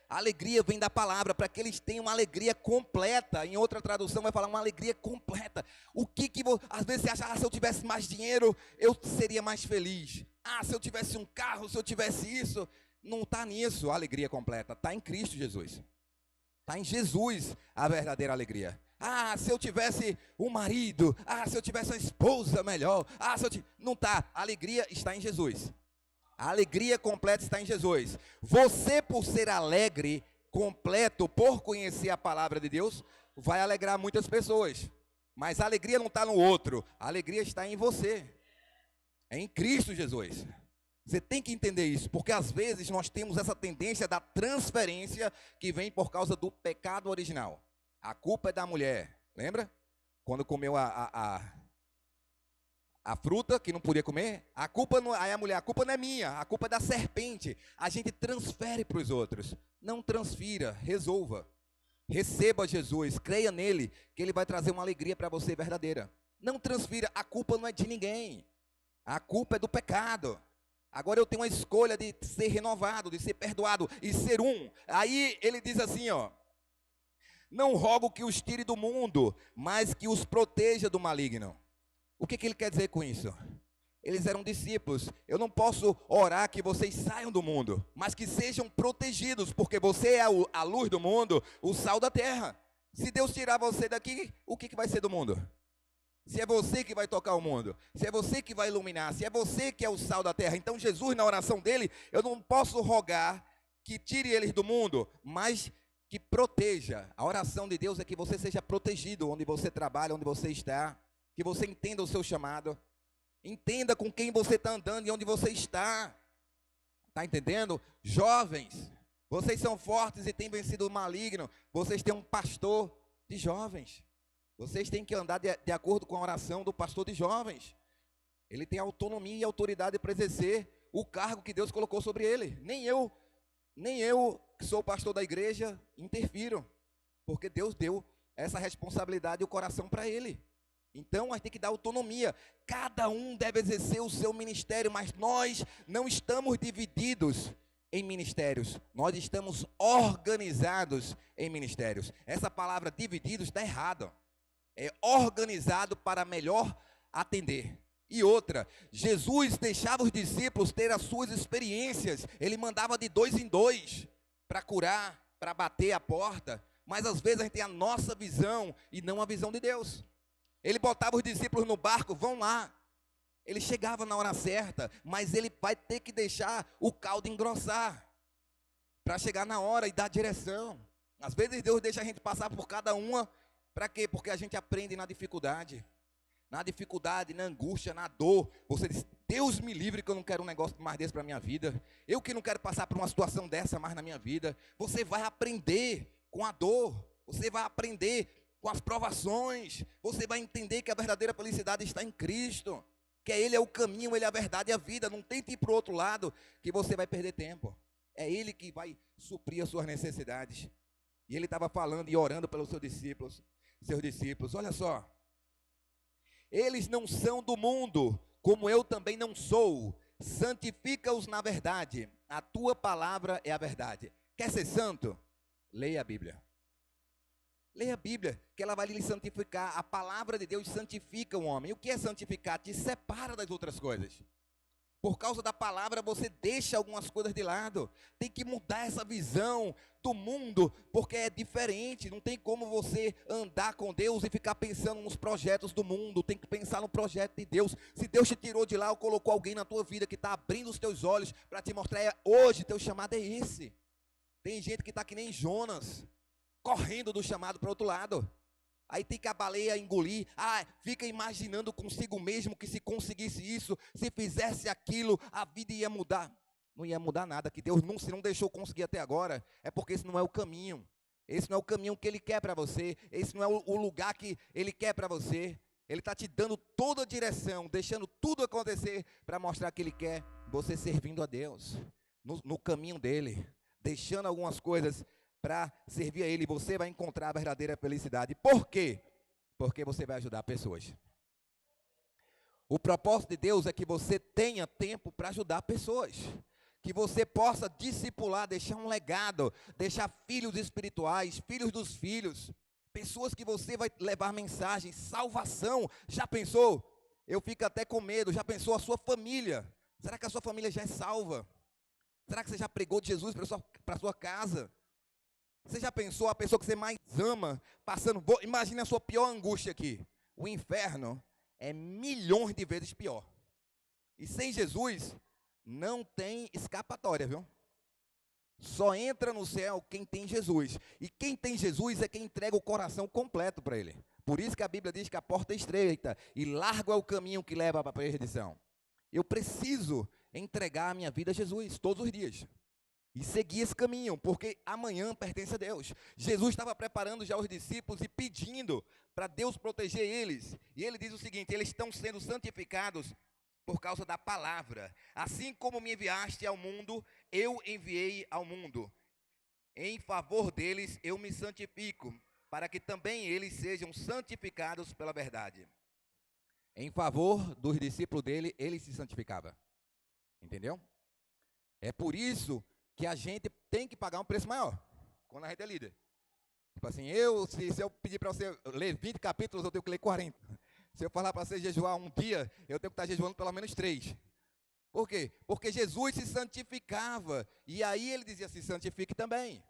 A alegria vem da palavra, para que eles tenham uma alegria completa. Em outra tradução vai falar uma alegria completa. Às vezes você acha, se eu tivesse mais dinheiro, eu seria mais feliz. Se eu tivesse um carro, se eu tivesse isso. Não está nisso a alegria completa, está em Cristo Jesus. Está em Jesus a verdadeira alegria. Se eu tivesse um marido, se eu tivesse uma esposa melhor, não está, a alegria está em Jesus. A alegria completa está em Jesus. Você, por ser alegre, completo, por conhecer a palavra de Deus, vai alegrar muitas pessoas. Mas a alegria não está no outro, a alegria está em você. É em Cristo Jesus. Você tem que entender isso, porque às vezes nós temos essa tendência da transferência que vem por causa do pecado original. A culpa é da mulher, lembra? Quando comeu a fruta que não podia comer, a culpa não é minha, a culpa é da serpente. A gente transfere para os outros. Não transfira, resolva. Receba Jesus, creia nele, que ele vai trazer uma alegria para você verdadeira. Não transfira, a culpa não é de ninguém. A culpa é do pecado. Agora eu tenho a escolha de ser renovado, de ser perdoado e ser um. Aí ele diz assim, não rogo que os tire do mundo, mas que os proteja do maligno. O que ele quer dizer com isso? Eles eram discípulos. Eu não posso orar que vocês saiam do mundo, mas que sejam protegidos, porque você é a luz do mundo, o sal da terra. Se Deus tirar você daqui, o que vai ser do mundo? Se é você que vai tocar o mundo, se é você que vai iluminar, se é você que é o sal da terra. Então Jesus, na oração dele, eu não posso rogar que tire eles do mundo, mas que proteja. A oração de Deus é que você seja protegido onde você trabalha, onde você está, que você entenda o seu chamado, entenda com quem você está andando e onde você está. Está entendendo? Jovens, vocês são fortes e têm vencido o maligno. Vocês têm um pastor de jovens. Vocês têm que andar de acordo com a oração do pastor de jovens. Ele tem autonomia e autoridade para exercer o cargo que Deus colocou sobre ele. Nem eu, que sou pastor da igreja, interfiro. Porque Deus deu essa responsabilidade e o coração para ele. Então, nós temos que dar autonomia. Cada um deve exercer o seu ministério, mas nós não estamos divididos em ministérios. Nós estamos organizados em ministérios. Essa palavra divididos está errada. É organizado para melhor atender. E outra, Jesus deixava os discípulos ter as suas experiências. Ele mandava de 2 em 2 para curar, para bater a porta. Mas às vezes a gente tem a nossa visão e não a visão de Deus. Ele botava os discípulos no barco, vão lá. Ele chegava na hora certa, mas ele vai ter que deixar o caldo engrossar para chegar na hora e dar direção. Às vezes Deus deixa a gente passar por cada uma. Para quê? Porque a gente aprende na dificuldade, na angústia, na dor. Você diz, Deus me livre que eu não quero um negócio mais desse para a minha vida. Eu que não quero passar por uma situação dessa mais na minha vida. Você vai aprender com a dor. Você vai aprender com as provações, você vai entender que a verdadeira felicidade está em Cristo, que Ele é o caminho, Ele é a verdade e a vida. Não tente ir para o outro lado, que você vai perder tempo. É Ele que vai suprir as suas necessidades. E Ele estava falando e orando pelos seus discípulos, olha só. Eles não são do mundo, como eu também não sou. Santifica-os na verdade. A tua palavra é a verdade. Quer ser santo? Leia a Bíblia. Leia a Bíblia, que ela vai lhe santificar. A palavra de Deus santifica o homem. E o que é santificar? Te separa das outras coisas. Por causa da palavra, você deixa algumas coisas de lado. Tem que mudar essa visão do mundo, porque é diferente. Não tem como você andar com Deus e ficar pensando nos projetos do mundo. Tem que pensar no projeto de Deus. Se Deus te tirou de lá ou colocou alguém na tua vida que está abrindo os teus olhos para te mostrar, hoje teu chamado é esse. Tem gente que está que nem Jonas, correndo do chamado para o outro lado. Aí tem que a baleia engolir. Fica imaginando consigo mesmo que se conseguisse isso, se fizesse aquilo, a vida ia mudar. Não ia mudar nada, que Deus se não deixou conseguir até agora, é porque esse não é o caminho. Esse não é o caminho que Ele quer para você. Esse não é o lugar que Ele quer para você. Ele está te dando toda a direção, deixando tudo acontecer para mostrar que Ele quer você servindo a Deus, no caminho dEle, deixando algumas coisas para servir a Ele. Você vai encontrar a verdadeira felicidade. Por quê? Porque você vai ajudar pessoas. O propósito de Deus é que você tenha tempo para ajudar pessoas, que você possa discipular, deixar um legado, deixar filhos espirituais, filhos dos filhos, pessoas que você vai levar mensagem, salvação. Já pensou? Eu fico até com medo. Já pensou a sua família? Será que a sua família já é salva? Será que você já pregou de Jesus para a sua casa? Você já pensou a pessoa que você mais ama passando? Imagine a sua pior angústia aqui. O inferno é milhões de vezes pior. E sem Jesus não tem escapatória, viu? Só entra no céu quem tem Jesus. E quem tem Jesus é quem entrega o coração completo para Ele. Por isso que a Bíblia diz que a porta é estreita e largo é o caminho que leva para a perdição. Eu preciso entregar a minha vida a Jesus todos os dias. E seguir esse caminho, porque amanhã pertence a Deus. Jesus estava preparando já os discípulos e pedindo para Deus proteger eles. E Ele diz o seguinte: eles estão sendo santificados por causa da palavra. Assim como me enviaste ao mundo, eu enviei ao mundo. Em favor deles eu me santifico, para que também eles sejam santificados pela verdade. Em favor dos discípulos dele, ele se santificava. Entendeu? É por isso que a gente tem que pagar um preço maior quando a gente é líder. Tipo assim, se eu pedir para você ler 20 capítulos, eu tenho que ler 40. Se eu falar para você jejuar um dia, eu tenho que estar jejuando pelo menos 3. Por quê? Porque Jesus se santificava. E aí ele dizia: se santifique também.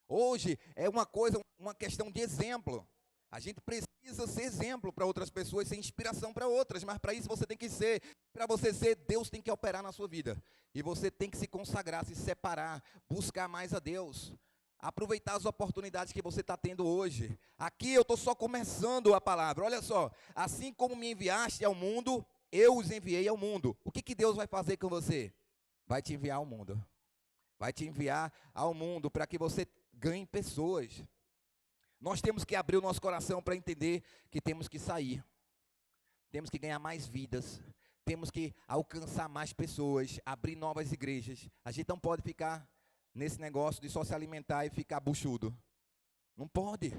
Hoje é uma questão de exemplo. A gente precisa ser exemplo para outras pessoas, ser inspiração para outras, mas para isso você tem que ser. Para você ser, Deus tem que operar na sua vida. E você tem que se consagrar, se separar, buscar mais a Deus. Aproveitar as oportunidades que você está tendo hoje. Aqui eu estou só começando a palavra. Olha só, assim como me enviaste ao mundo, eu os enviei ao mundo. O que Deus vai fazer com você? Vai te enviar ao mundo. Vai te enviar ao mundo para que você ganhe pessoas. Nós temos que abrir o nosso coração para entender que temos que sair. Temos que ganhar mais vidas. Temos que alcançar mais pessoas, abrir novas igrejas. A gente não pode ficar nesse negócio de só se alimentar e ficar buchudo. Não pode.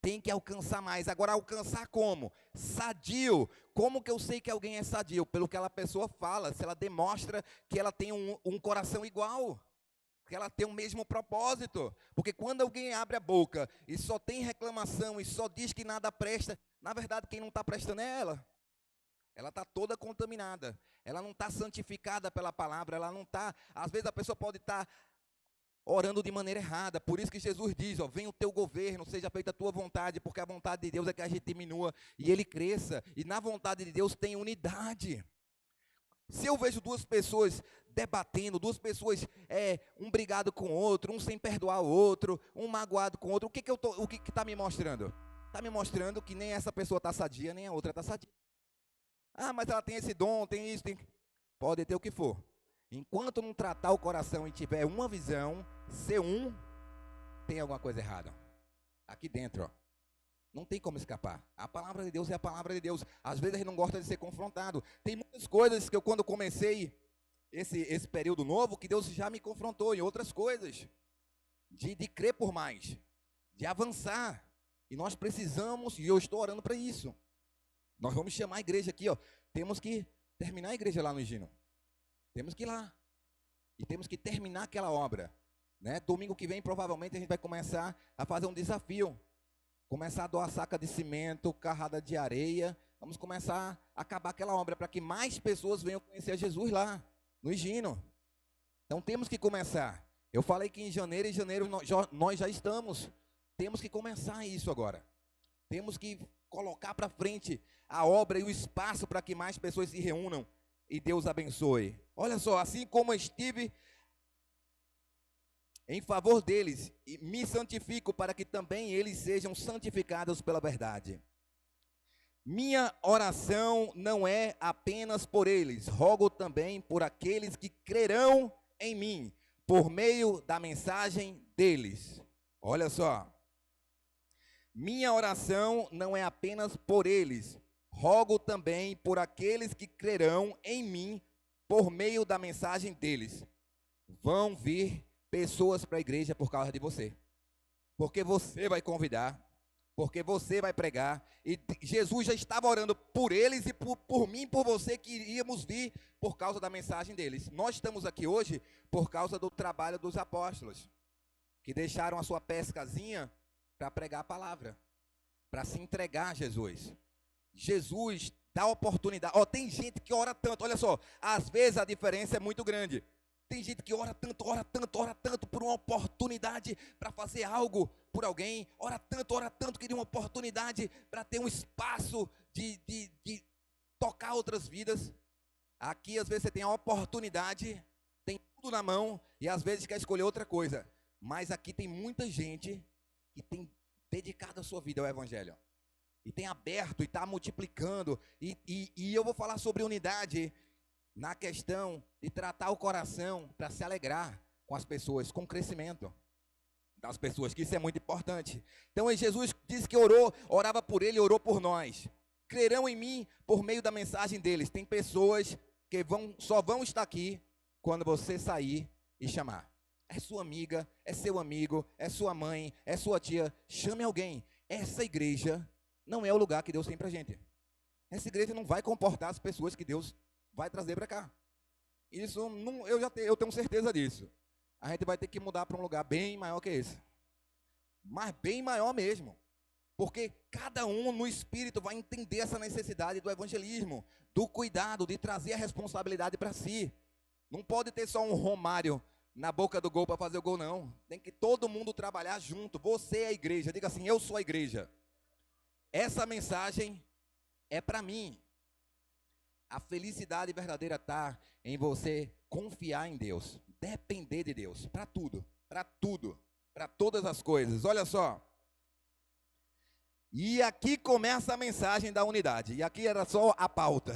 Tem que alcançar mais. Agora, alcançar como? Sadio. Como que eu sei que alguém é sadio? Pelo que aquela pessoa fala, se ela demonstra que ela tem um coração igual, que ela tem o mesmo propósito. Porque quando alguém abre a boca e só tem reclamação e só diz que nada presta, na verdade quem não está prestando é ela. Ela está toda contaminada. Ela não está santificada pela palavra. Ela não está. Às vezes a pessoa pode estar orando de maneira errada. Por isso que Jesus diz: venha o teu governo, seja feita a tua vontade, porque a vontade de Deus é que a gente diminua e ele cresça. E na vontade de Deus tem unidade. Se eu vejo duas pessoas debatendo, duas pessoas, um brigado com o outro, um sem perdoar o outro, um magoado com o outro, o que está me mostrando? Está me mostrando que nem essa pessoa está sadia, nem a outra está sadia. Mas ela tem esse dom, tem isso, pode ter o que for. Enquanto não tratar o coração e tiver uma visão, ser tem alguma coisa errada. Aqui dentro, ó. Não tem como escapar. A palavra de Deus é a palavra de Deus. Às vezes a gente não gosta de ser confrontado. Tem muitas coisas que eu, quando comecei esse período novo, que Deus já me confrontou em outras coisas. De crer por mais. De avançar. E nós precisamos, e eu estou orando para isso. Nós vamos chamar a igreja aqui, ó. Temos que terminar a igreja lá no Higino. Temos que ir lá. E temos que terminar aquela obra. Né? Domingo que vem, provavelmente, a gente vai começar a fazer um desafio. Começar a doar saca de cimento, carrada de areia. Vamos começar a acabar aquela obra para que mais pessoas venham conhecer Jesus lá, no Higino. Então temos que começar. Eu falei que em janeiro nós já estamos. Temos que começar isso agora. Temos que colocar para frente a obra e o espaço para que mais pessoas se reúnam e Deus abençoe. Olha só, assim como eu estive em favor deles, e me santifico para que também eles sejam santificados pela verdade. Minha oração não é apenas por eles, rogo também por aqueles que crerão em mim, por meio da mensagem deles. Olha só. Minha oração não é apenas por eles, rogo também por aqueles que crerão em mim, por meio da mensagem deles. Vão vir pessoas para a igreja por causa de você. Porque você vai convidar, porque você vai pregar. E Jesus já estava orando por eles e por mim e por você, que iríamos vir por causa da mensagem deles. Nós estamos aqui hoje por causa do trabalho dos apóstolos, que deixaram a sua pescazinha para pregar a palavra, para se entregar a Jesus. Jesus dá oportunidade. Ó, tem gente que ora tanto, olha só, às vezes a diferença é muito grande. Tem gente que ora tanto por uma oportunidade para fazer algo por alguém. Ora tanto, queria uma oportunidade para ter um espaço de tocar outras vidas. Aqui, às vezes, você tem a oportunidade, tem tudo na mão, e às vezes quer escolher outra coisa. Mas aqui tem muita gente que tem dedicado a sua vida ao Evangelho. E tem aberto, e está multiplicando. E eu vou falar sobre unidade na questão de tratar o coração para se alegrar com as pessoas, com o crescimento das pessoas, que isso é muito importante. Então Jesus disse que orava por ele e orou por nós. Crerão em mim por meio da mensagem deles. Tem pessoas que só vão estar aqui quando você sair e chamar. É sua amiga, é seu amigo, é sua mãe, é sua tia. Chame alguém. Essa igreja não é o lugar que Deus tem para a gente. Essa igreja não vai comportar as pessoas que Deus vai trazer para cá. Isso não, eu tenho certeza disso. A gente vai ter que mudar para um lugar bem maior que esse. Mas bem maior mesmo. Porque cada um no espírito vai entender essa necessidade do evangelismo, do cuidado, de trazer a responsabilidade para si. Não pode ter só um Romário na boca do gol para fazer o gol, não. Tem que todo mundo trabalhar junto. Você é a igreja. Diga assim, eu sou a igreja. Essa mensagem é para mim. A felicidade verdadeira está em você confiar em Deus, depender de Deus, para tudo, para todas as coisas. Olha só. E aqui começa a mensagem da unidade. E aqui era só a pauta.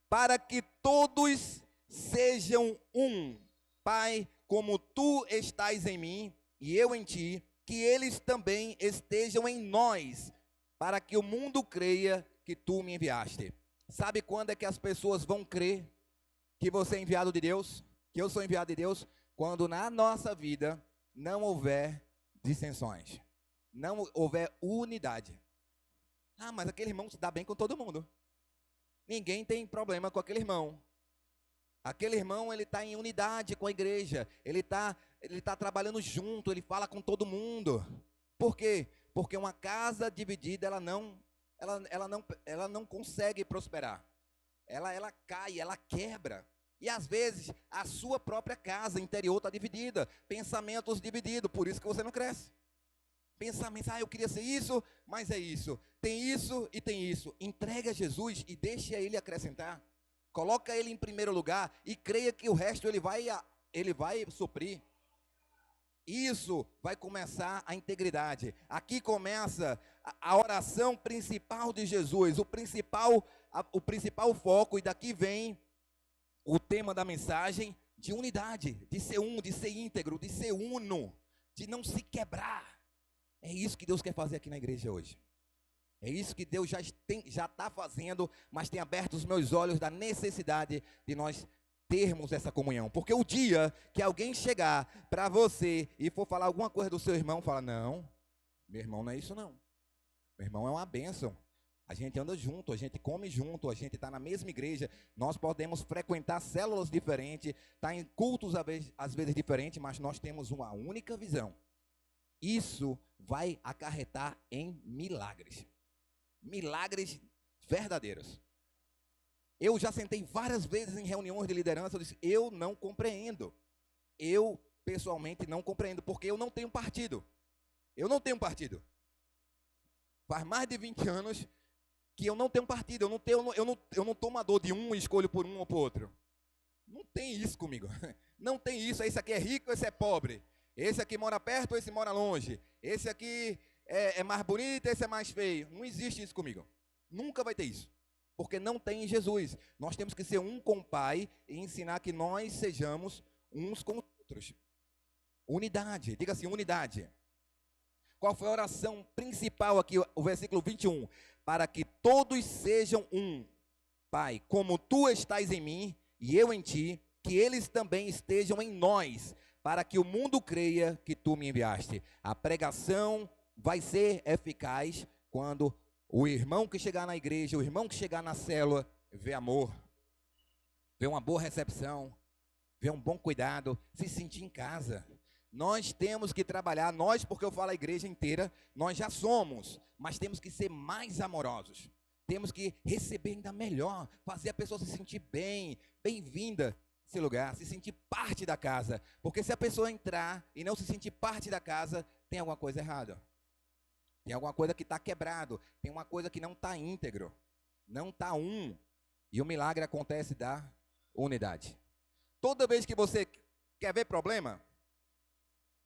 Para que todos sejam um, Pai, como tu estás em mim e eu em ti, que eles também estejam em nós, para que o mundo creia que tu me enviaste. Sabe quando é que as pessoas vão crer que você é enviado de Deus? Que eu sou enviado de Deus? Quando na nossa vida não houver dissensões, não houver unidade. Ah, mas aquele irmão se dá bem com todo mundo. Ninguém tem problema com aquele irmão. Aquele irmão, ele está em unidade com a igreja. Ele tá trabalhando junto, ele fala com todo mundo. Por quê? Porque uma casa dividida, ela não consegue prosperar. Ela cai, ela quebra. E às vezes a sua própria casa interior está dividida, pensamentos divididos, por isso que você não cresce. Pensamentos, eu queria ser isso, mas é isso. Tem isso e tem isso. Entregue a Jesus e deixe ele acrescentar. Coloca ele em primeiro lugar e creia que o resto ele vai suprir. Isso vai começar a integridade. Aqui começa a oração principal de Jesus, o principal foco, e daqui vem o tema da mensagem de unidade, de ser um, de ser íntegro, de ser uno, de não se quebrar. É isso que Deus quer fazer aqui na igreja hoje. É isso que Deus já está fazendo, mas tem aberto os meus olhos da necessidade de nós termos essa comunhão. Porque o dia que alguém chegar para você e for falar alguma coisa do seu irmão, fala, não, meu irmão não é isso não. Meu irmão é uma bênção. A gente anda junto, a gente come junto, a gente está na mesma igreja, nós podemos frequentar células diferentes, estar em cultos às vezes diferentes, mas nós temos uma única visão. Isso vai acarretar em milagres. Milagres verdadeiros. Eu já sentei várias vezes em reuniões de liderança, eu disse, eu não compreendo. Eu, pessoalmente, não compreendo, porque eu não tenho partido. Eu não tenho partido. Faz mais de 20 anos que eu não tenho partido. Eu não tomo a dor de um e escolho por um ou por outro. Não tem isso comigo. Não tem isso. Esse aqui é rico, esse é pobre. Esse aqui mora perto, esse mora longe. Esse aqui é mais bonito, esse é mais feio. Não existe isso comigo. Nunca vai ter isso. Porque não tem em Jesus. Nós temos que ser um com o Pai e ensinar que nós sejamos uns com os outros. Unidade. Diga assim, unidade. Qual foi a oração principal aqui? O versículo 21. Para que todos sejam um. Pai, como tu estás em mim e eu em ti, que eles também estejam em nós, para que o mundo creia que tu me enviaste. A pregação vai ser eficaz quando o irmão que chegar na igreja, o irmão que chegar na célula, vê amor, vê uma boa recepção, vê um bom cuidado, se sentir em casa. Nós temos que trabalhar, nós, porque eu falo a igreja inteira, nós já somos, mas temos que ser mais amorosos. Temos que receber ainda melhor, fazer a pessoa se sentir bem, bem-vinda nesse lugar, se sentir parte da casa. Porque se a pessoa entrar e não se sentir parte da casa, tem alguma coisa errada. Tem alguma coisa que está quebrado, tem uma coisa que não está íntegro, não está um. E o milagre acontece da unidade. Toda vez que você quer ver problema,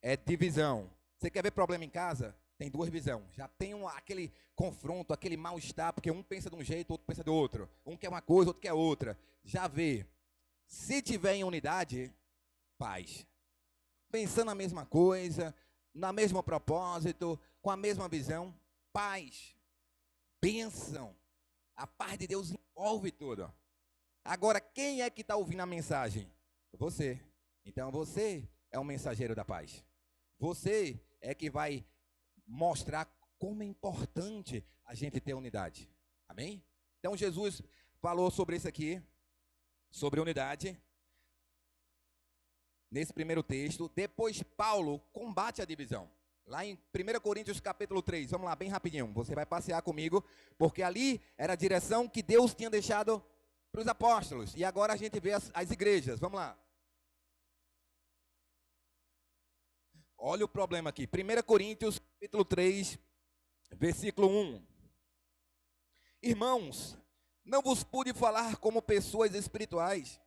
é divisão. Você quer ver problema em casa? Tem duas visões. Já tem aquele confronto, aquele mal-estar, porque um pensa de um jeito, outro pensa do outro. Um quer uma coisa, outro quer outra. Já vê. Se tiver em unidade, paz. Pensando a mesma coisa, no mesmo propósito, com a mesma visão, paz. Bênção. A paz de Deus envolve tudo. Agora, quem é que está ouvindo a mensagem? Você. Então, você é o mensageiro da paz. Você é que vai mostrar como é importante a gente ter unidade. Amém? Então, Jesus falou sobre isso aqui, sobre unidade, nesse primeiro texto. Depois, Paulo combate a divisão. Lá em 1 Coríntios capítulo 3, vamos lá, bem rapidinho. Você vai passear comigo, porque ali era a direção que Deus tinha deixado para os apóstolos. E agora a gente vê as igrejas. Vamos lá. Olha o problema aqui. 1 Coríntios, capítulo 3, versículo 1. Irmãos, não vos pude falar como pessoas espirituais,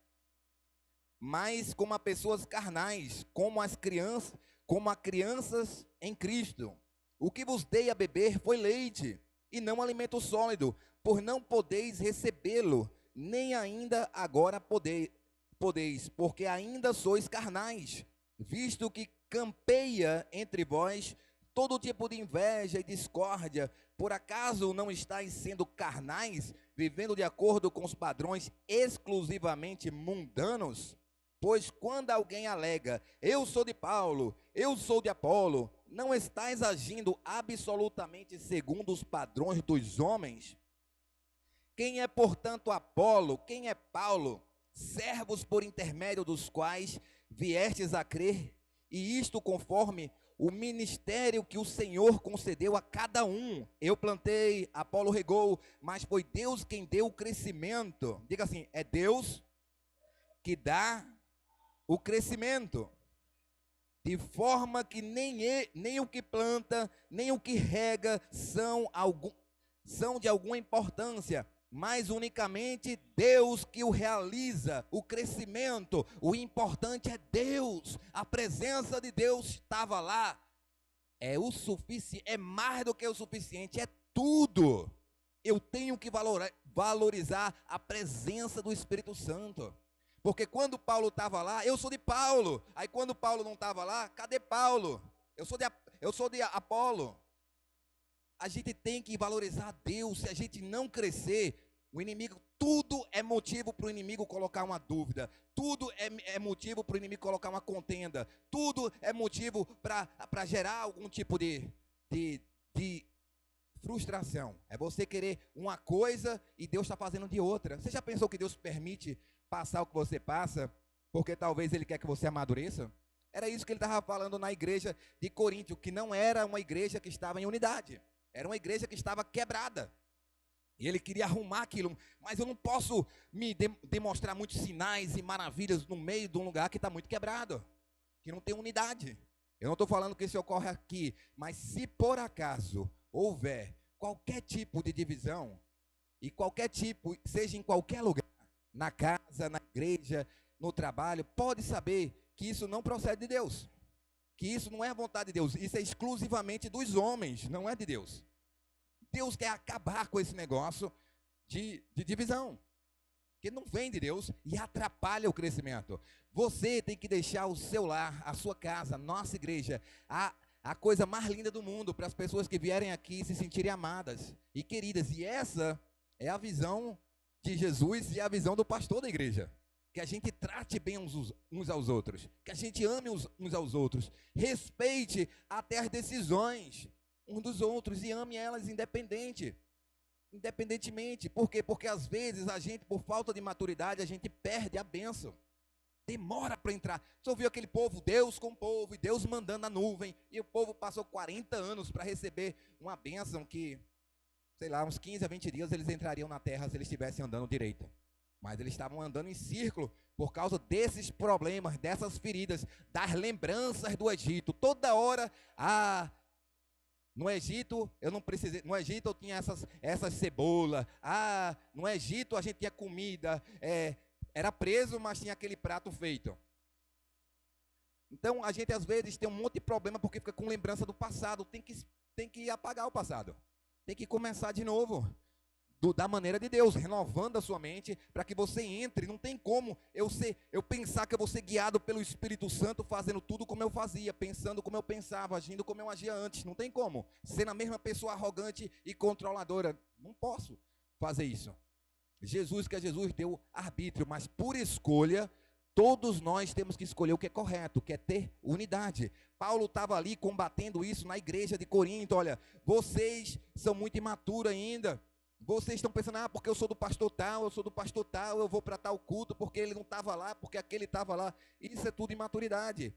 mas como a pessoas carnais, como a crianças em Cristo. O que vos dei a beber foi leite, e não alimento sólido, por não podeis recebê-lo, nem ainda agora podeis, porque ainda sois carnais, visto que campeia entre vós todo tipo de inveja e discórdia. Por acaso não estáis sendo carnais, vivendo de acordo com os padrões exclusivamente mundanos? Pois quando alguém alega, eu sou de Paulo, eu sou de Apolo, não estáis agindo absolutamente segundo os padrões dos homens? Quem é, portanto, Apolo? Quem é Paulo? Servos por intermédio dos quais viestes a crer, e isto conforme o ministério que o Senhor concedeu a cada um. Eu plantei, Apolo regou, mas foi Deus quem deu o crescimento. Diga assim, é Deus que dá o crescimento. De forma que nem o que planta, nem o que rega são de alguma importância, mas unicamente Deus que o realiza, o crescimento. O importante é Deus, a presença de Deus estava lá, é o suficiente, é mais do que o suficiente, é tudo. Eu tenho que valorizar a presença do Espírito Santo, porque quando Paulo estava lá, eu sou de Paulo, aí quando Paulo não estava lá, cadê Paulo? Eu sou de Apolo. a gente tem que valorizar Deus. Se a gente não crescer, o inimigo, tudo é motivo para o inimigo colocar uma dúvida, tudo é motivo para o inimigo colocar uma contenda, tudo é motivo para gerar algum tipo de frustração. É você querer uma coisa e Deus está fazendo de outra. Você já pensou que Deus permite passar o que você passa, porque talvez Ele quer que você amadureça? Era isso que ele estava falando na igreja de Coríntio, que não era uma igreja que estava em unidade, era uma igreja que estava quebrada. E ele queria arrumar aquilo, mas eu não posso me demonstrar muitos sinais e maravilhas no meio de um lugar que está muito quebrado, que não tem unidade. Eu não estou falando que isso ocorre aqui, mas se por acaso houver qualquer tipo de divisão, e qualquer tipo, seja em qualquer lugar, na casa, na igreja, no trabalho, pode saber que isso não procede de Deus, que isso não é a vontade de Deus, isso é exclusivamente dos homens, não é de Deus. Deus quer acabar com esse negócio de divisão, que não vem de Deus e atrapalha o crescimento. Você tem que deixar o seu lar, a sua casa, a nossa igreja, a coisa mais linda do mundo, para as pessoas que vierem aqui se sentirem amadas e queridas. E essa é a visão de Jesus e a visão do pastor da igreja. Que a gente trate bem uns aos outros, que a gente ame uns aos outros, respeite até as decisões uns dos outros e ame elas independentemente. Por quê? Porque às vezes a gente, por falta de maturidade, a gente perde a bênção. Demora para entrar. Você ouviu aquele povo, Deus com o povo, e Deus mandando a nuvem, e o povo passou 40 anos para receber uma bênção que, sei lá, uns 15 a 20 dias eles entrariam na terra se eles estivessem andando direito. Mas eles estavam andando em círculo por causa desses problemas, dessas feridas, das lembranças do Egito. Toda hora, no Egito eu não precisei, no Egito eu tinha essas cebolas. No Egito a gente tinha comida, era preso, mas tinha aquele prato feito. Então a gente às vezes tem um monte de problema porque fica com lembrança do passado. Tem que apagar o passado. Tem que começar de novo. Da maneira de Deus, renovando a sua mente, para que você entre. Não tem como eu pensar que eu vou ser guiado pelo Espírito Santo, fazendo tudo como eu fazia, pensando como eu pensava, agindo como eu agia antes. Não tem como, sendo a mesma pessoa arrogante e controladora. Não posso fazer isso. Jesus deu arbítrio, mas por escolha, todos nós temos que escolher o que é correto, que é ter unidade. Paulo estava ali combatendo isso na igreja de Corinto. Olha, vocês são muito imaturos ainda. Vocês estão pensando, porque eu sou do pastor tal, eu vou para tal culto, porque ele não estava lá, porque aquele estava lá. Isso é tudo imaturidade.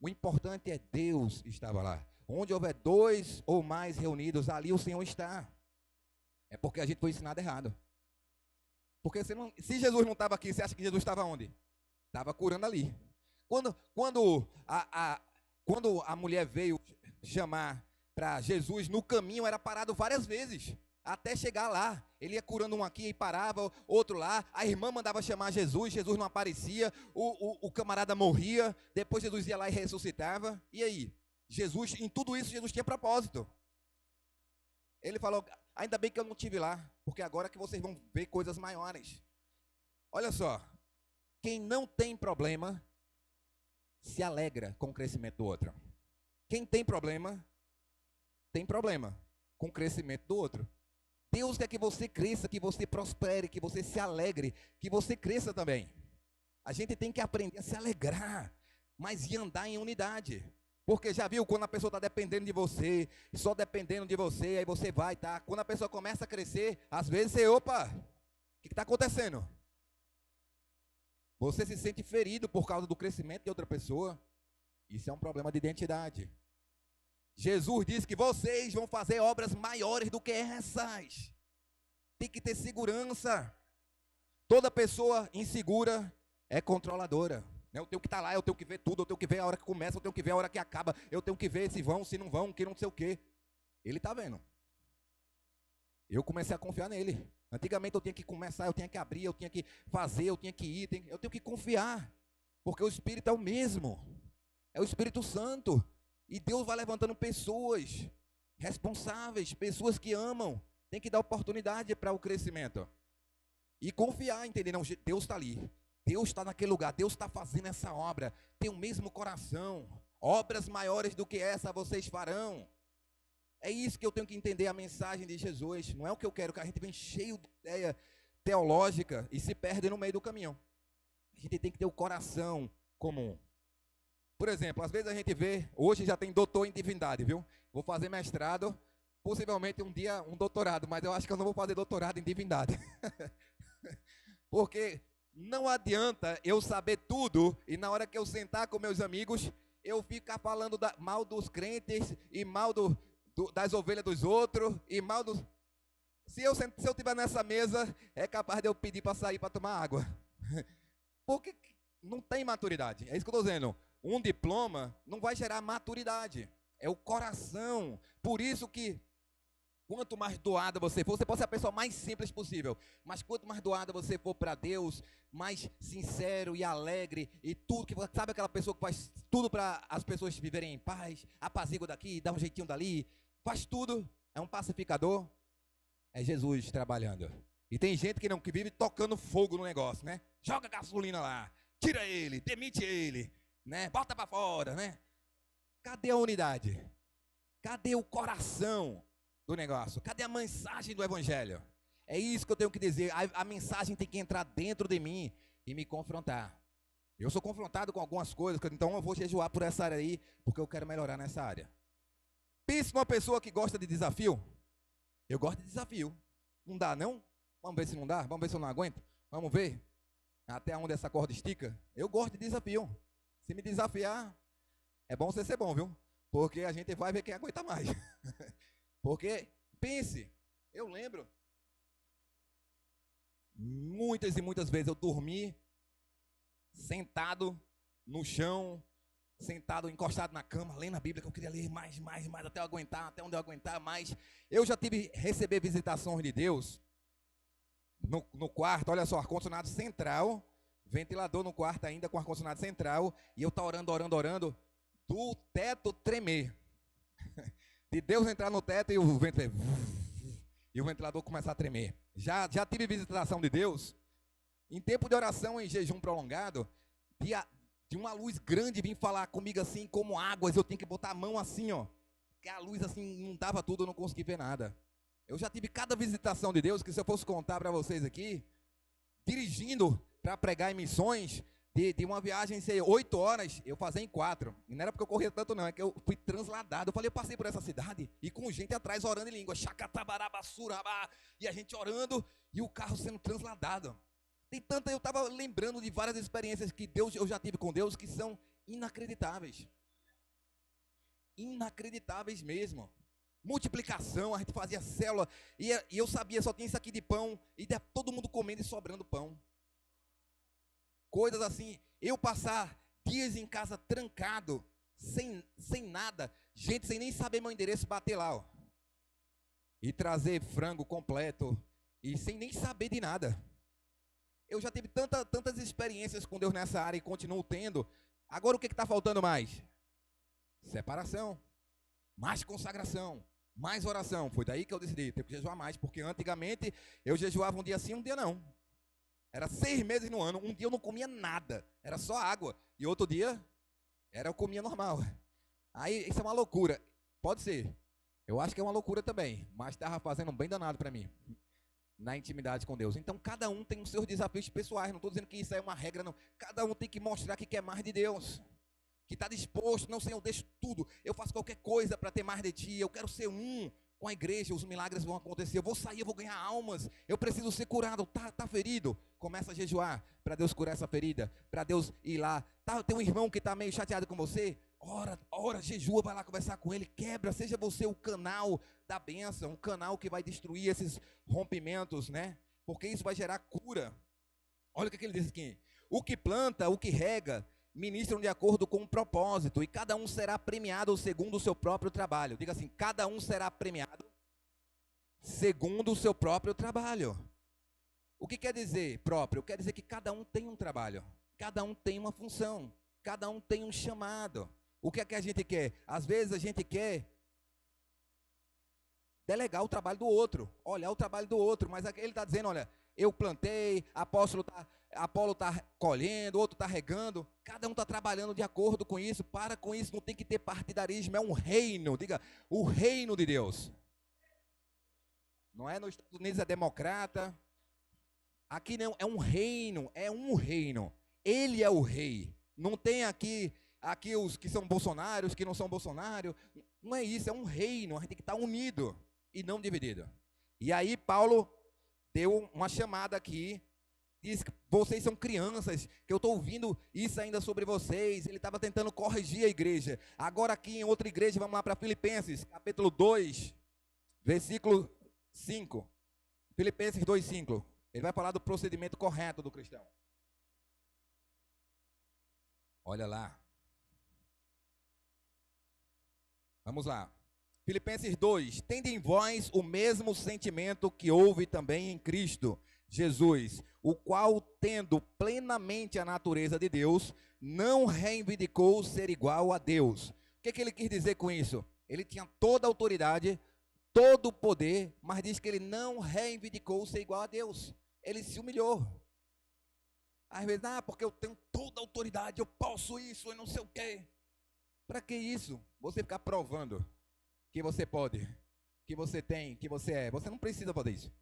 O importante é Deus estava lá. Onde houver 2 ou mais reunidos, ali o Senhor está. É porque a gente foi ensinado errado. Porque se Jesus não estava aqui, você acha que Jesus estava onde? Estava curando ali. Quando a mulher veio chamar para Jesus, no caminho era parado várias vezes. Até chegar lá, ele ia curando um aqui e parava, outro lá, a irmã mandava chamar Jesus não aparecia, o camarada morria, depois Jesus ia lá e ressuscitava. E aí? Em tudo isso, Jesus tinha propósito. Ele falou, ainda bem que eu não estive lá, porque agora que vocês vão ver coisas maiores. Olha só, quem não tem problema, se alegra com o crescimento do outro. Quem tem problema com o crescimento do outro. Deus quer que você cresça, que você prospere, que você se alegre, que você cresça também. A gente tem que aprender a se alegrar, mas e andar em unidade. Porque já viu quando a pessoa está dependendo de você, só dependendo de você, aí você vai, tá? Quando a pessoa começa a crescer, às vezes você, o que está acontecendo? Você se sente ferido por causa do crescimento de outra pessoa. Isso é um problema de identidade. Jesus disse que vocês vão fazer obras maiores do que essas. Tem que ter segurança. Toda pessoa insegura é controladora. Eu tenho que estar lá, eu tenho que ver tudo, eu tenho que ver a hora que começa, eu tenho que ver a hora que acaba, eu tenho que ver se vão, se não vão, que não sei o quê. Ele está vendo. Eu comecei a confiar nele. Antigamente eu tinha que começar, eu tinha que abrir, eu tinha que fazer, eu tinha que ir, eu tenho que confiar. Porque o Espírito é o mesmo. É o Espírito Santo. E Deus vai levantando pessoas responsáveis, pessoas que amam. Tem que dar oportunidade para o crescimento. E confiar, entender? Não, Deus está ali. Deus está naquele lugar. Deus está fazendo essa obra. Tem o mesmo coração. Obras maiores do que essa vocês farão. É isso que eu tenho que entender a mensagem de Jesus. Não é o que eu quero, que a gente vem cheio de ideia teológica e se perde no meio do caminho. A gente tem que ter o coração comum. Por exemplo, às vezes a gente vê, hoje já tem doutor em divindade, viu? Vou fazer mestrado, possivelmente um dia um doutorado, mas eu acho que eu não vou fazer doutorado em divindade. Porque não adianta eu saber tudo e na hora que eu sentar com meus amigos, eu ficar falando mal dos crentes e mal das ovelhas dos outros e mal dos... Se eu estiver nessa mesa, é capaz de eu pedir para sair para tomar água. Porque não tem maturidade. É isso que eu estou dizendo. Um diploma não vai gerar maturidade. É o coração. Por isso que quanto mais doada você for, você pode ser a pessoa mais simples possível, mas quanto mais doada você for para Deus, mais sincero e alegre, e tudo que, sabe aquela pessoa que faz tudo para as pessoas viverem em paz, apazigua daqui, dá um jeitinho dali, faz tudo, é um pacificador, é Jesus trabalhando. E tem gente que vive tocando fogo no negócio, né? Joga gasolina lá, tira ele, demite ele, né? Bota para fora, né? Cadê a unidade? Cadê o coração do negócio? Cadê a mensagem do evangelho? É isso que eu tenho que dizer. A mensagem tem que entrar dentro de mim e me confrontar. Eu sou confrontado com algumas coisas, então eu vou jejuar por essa área aí, porque eu quero melhorar nessa área. Pense numa pessoa que gosta de desafio. Eu gosto de desafio. Não dá, não? Vamos ver se não dá? Vamos ver se eu não aguento? Vamos ver até onde essa corda estica? Eu gosto de desafio. Se me desafiar, é bom você ser bom, viu? Porque a gente vai ver quem aguenta mais. Porque, pense, eu lembro, muitas e muitas vezes eu dormi sentado no chão, sentado, encostado na cama, lendo a Bíblia, que eu queria ler mais, até eu aguentar, até onde eu aguentar mais. Eu já receber visitações de Deus no quarto, olha só, ar-condicionado central, ventilador no quarto ainda com ar-condicionado central, e eu tá orando, do teto tremer. De Deus entrar no teto e o ventilador começar a tremer. Já tive visitação de Deus em tempo de oração em jejum prolongado, de uma luz grande vir falar comigo assim como águas, eu tinha que botar a mão assim, ó, porque a luz assim não dava tudo, eu não consegui ver nada. Eu já tive cada visitação de Deus que, se eu fosse contar para vocês aqui, dirigindo para pregar em missões, de uma viagem, sei, 8 horas, eu fazia em 4. E não era porque eu corria tanto, não, é que eu fui transladado. Eu falei, eu passei por essa cidade e com gente atrás orando em língua, chacatabarabassurabá, e a gente orando e o carro sendo transladado. Eu estava lembrando de várias experiências que eu já tive com Deus que são inacreditáveis. Inacreditáveis mesmo. Multiplicação, a gente fazia célula, e eu sabia, só tinha isso aqui de pão, e todo mundo comendo e sobrando pão. Coisas assim, eu passar dias em casa trancado, sem nada, gente sem nem saber meu endereço, bater lá, ó, e trazer frango completo, e sem nem saber de nada. Eu já tive tantas experiências com Deus nessa área e continuo tendo. Agora o que está faltando mais? Separação, mais consagração, mais oração. Foi daí que eu decidi ter que jejuar mais, porque antigamente eu jejuava um dia sim, um dia não. Era 6 meses no ano, um dia eu não comia nada, era só água, e outro dia eu comia normal. Aí isso é uma loucura, pode ser, eu acho que é uma loucura também, mas estava fazendo um bem danado para mim, na intimidade com Deus. Então cada um tem os seus desafios pessoais, não estou dizendo que isso é uma regra não, cada um tem que mostrar que quer mais de Deus, que está disposto, não, Senhor, eu deixo tudo, eu faço qualquer coisa para ter mais de Ti, eu quero ser com a igreja, os milagres vão acontecer, eu vou sair, eu vou ganhar almas, eu preciso ser curado, tá ferido, começa a jejuar, para Deus curar essa ferida, para Deus ir lá, tem um irmão que está meio chateado com você, ora, jejua, vai lá conversar com ele, quebra, seja você o canal da bênção, um canal que vai destruir esses rompimentos, né, porque isso vai gerar cura. Olha o que ele diz aqui, o que planta, o que rega, ministram de acordo com um propósito, e cada um será premiado segundo o seu próprio trabalho. Diga assim, cada um será premiado segundo o seu próprio trabalho. O que quer dizer próprio? Quer dizer que cada um tem um trabalho, cada um tem uma função, cada um tem um chamado. O que é que a gente quer? Às vezes a gente quer delegar o trabalho do outro, olhar o trabalho do outro, mas ele está dizendo, olha, eu plantei, Apolo está colhendo, outro está regando. Cada um está trabalhando de acordo com isso. Para com isso, não tem que ter partidarismo. É um reino, diga, o reino de Deus. Não é nos Estados Unidos é democrata. Aqui não, é um reino, é um reino. Ele é o rei. Não tem aqui os que são bolsonaros, que não são bolsonaros. Não é isso, é um reino. A gente tem que estar unido e não dividido. E aí Paulo deu uma chamada aqui. Diz que vocês são crianças, que eu estou ouvindo isso ainda sobre vocês. Ele estava tentando corrigir a igreja. Agora aqui em outra igreja, vamos lá para Filipenses, capítulo 2, versículo 5. Filipenses 2, 5. Ele vai falar do procedimento correto do cristão. Olha lá. Vamos lá. Filipenses 2. Tende em vós o mesmo sentimento que houve também em Cristo Jesus, o qual, tendo plenamente a natureza de Deus, não reivindicou ser igual a Deus. O que ele quis dizer com isso? Ele tinha toda a autoridade, todo o poder, mas diz que ele não reivindicou ser igual a Deus. Ele se humilhou. Às vezes, porque eu tenho toda a autoridade, eu posso isso e não sei o quê. Para que isso? Você ficar provando que você pode, que você tem, que você é. Você não precisa fazer isso.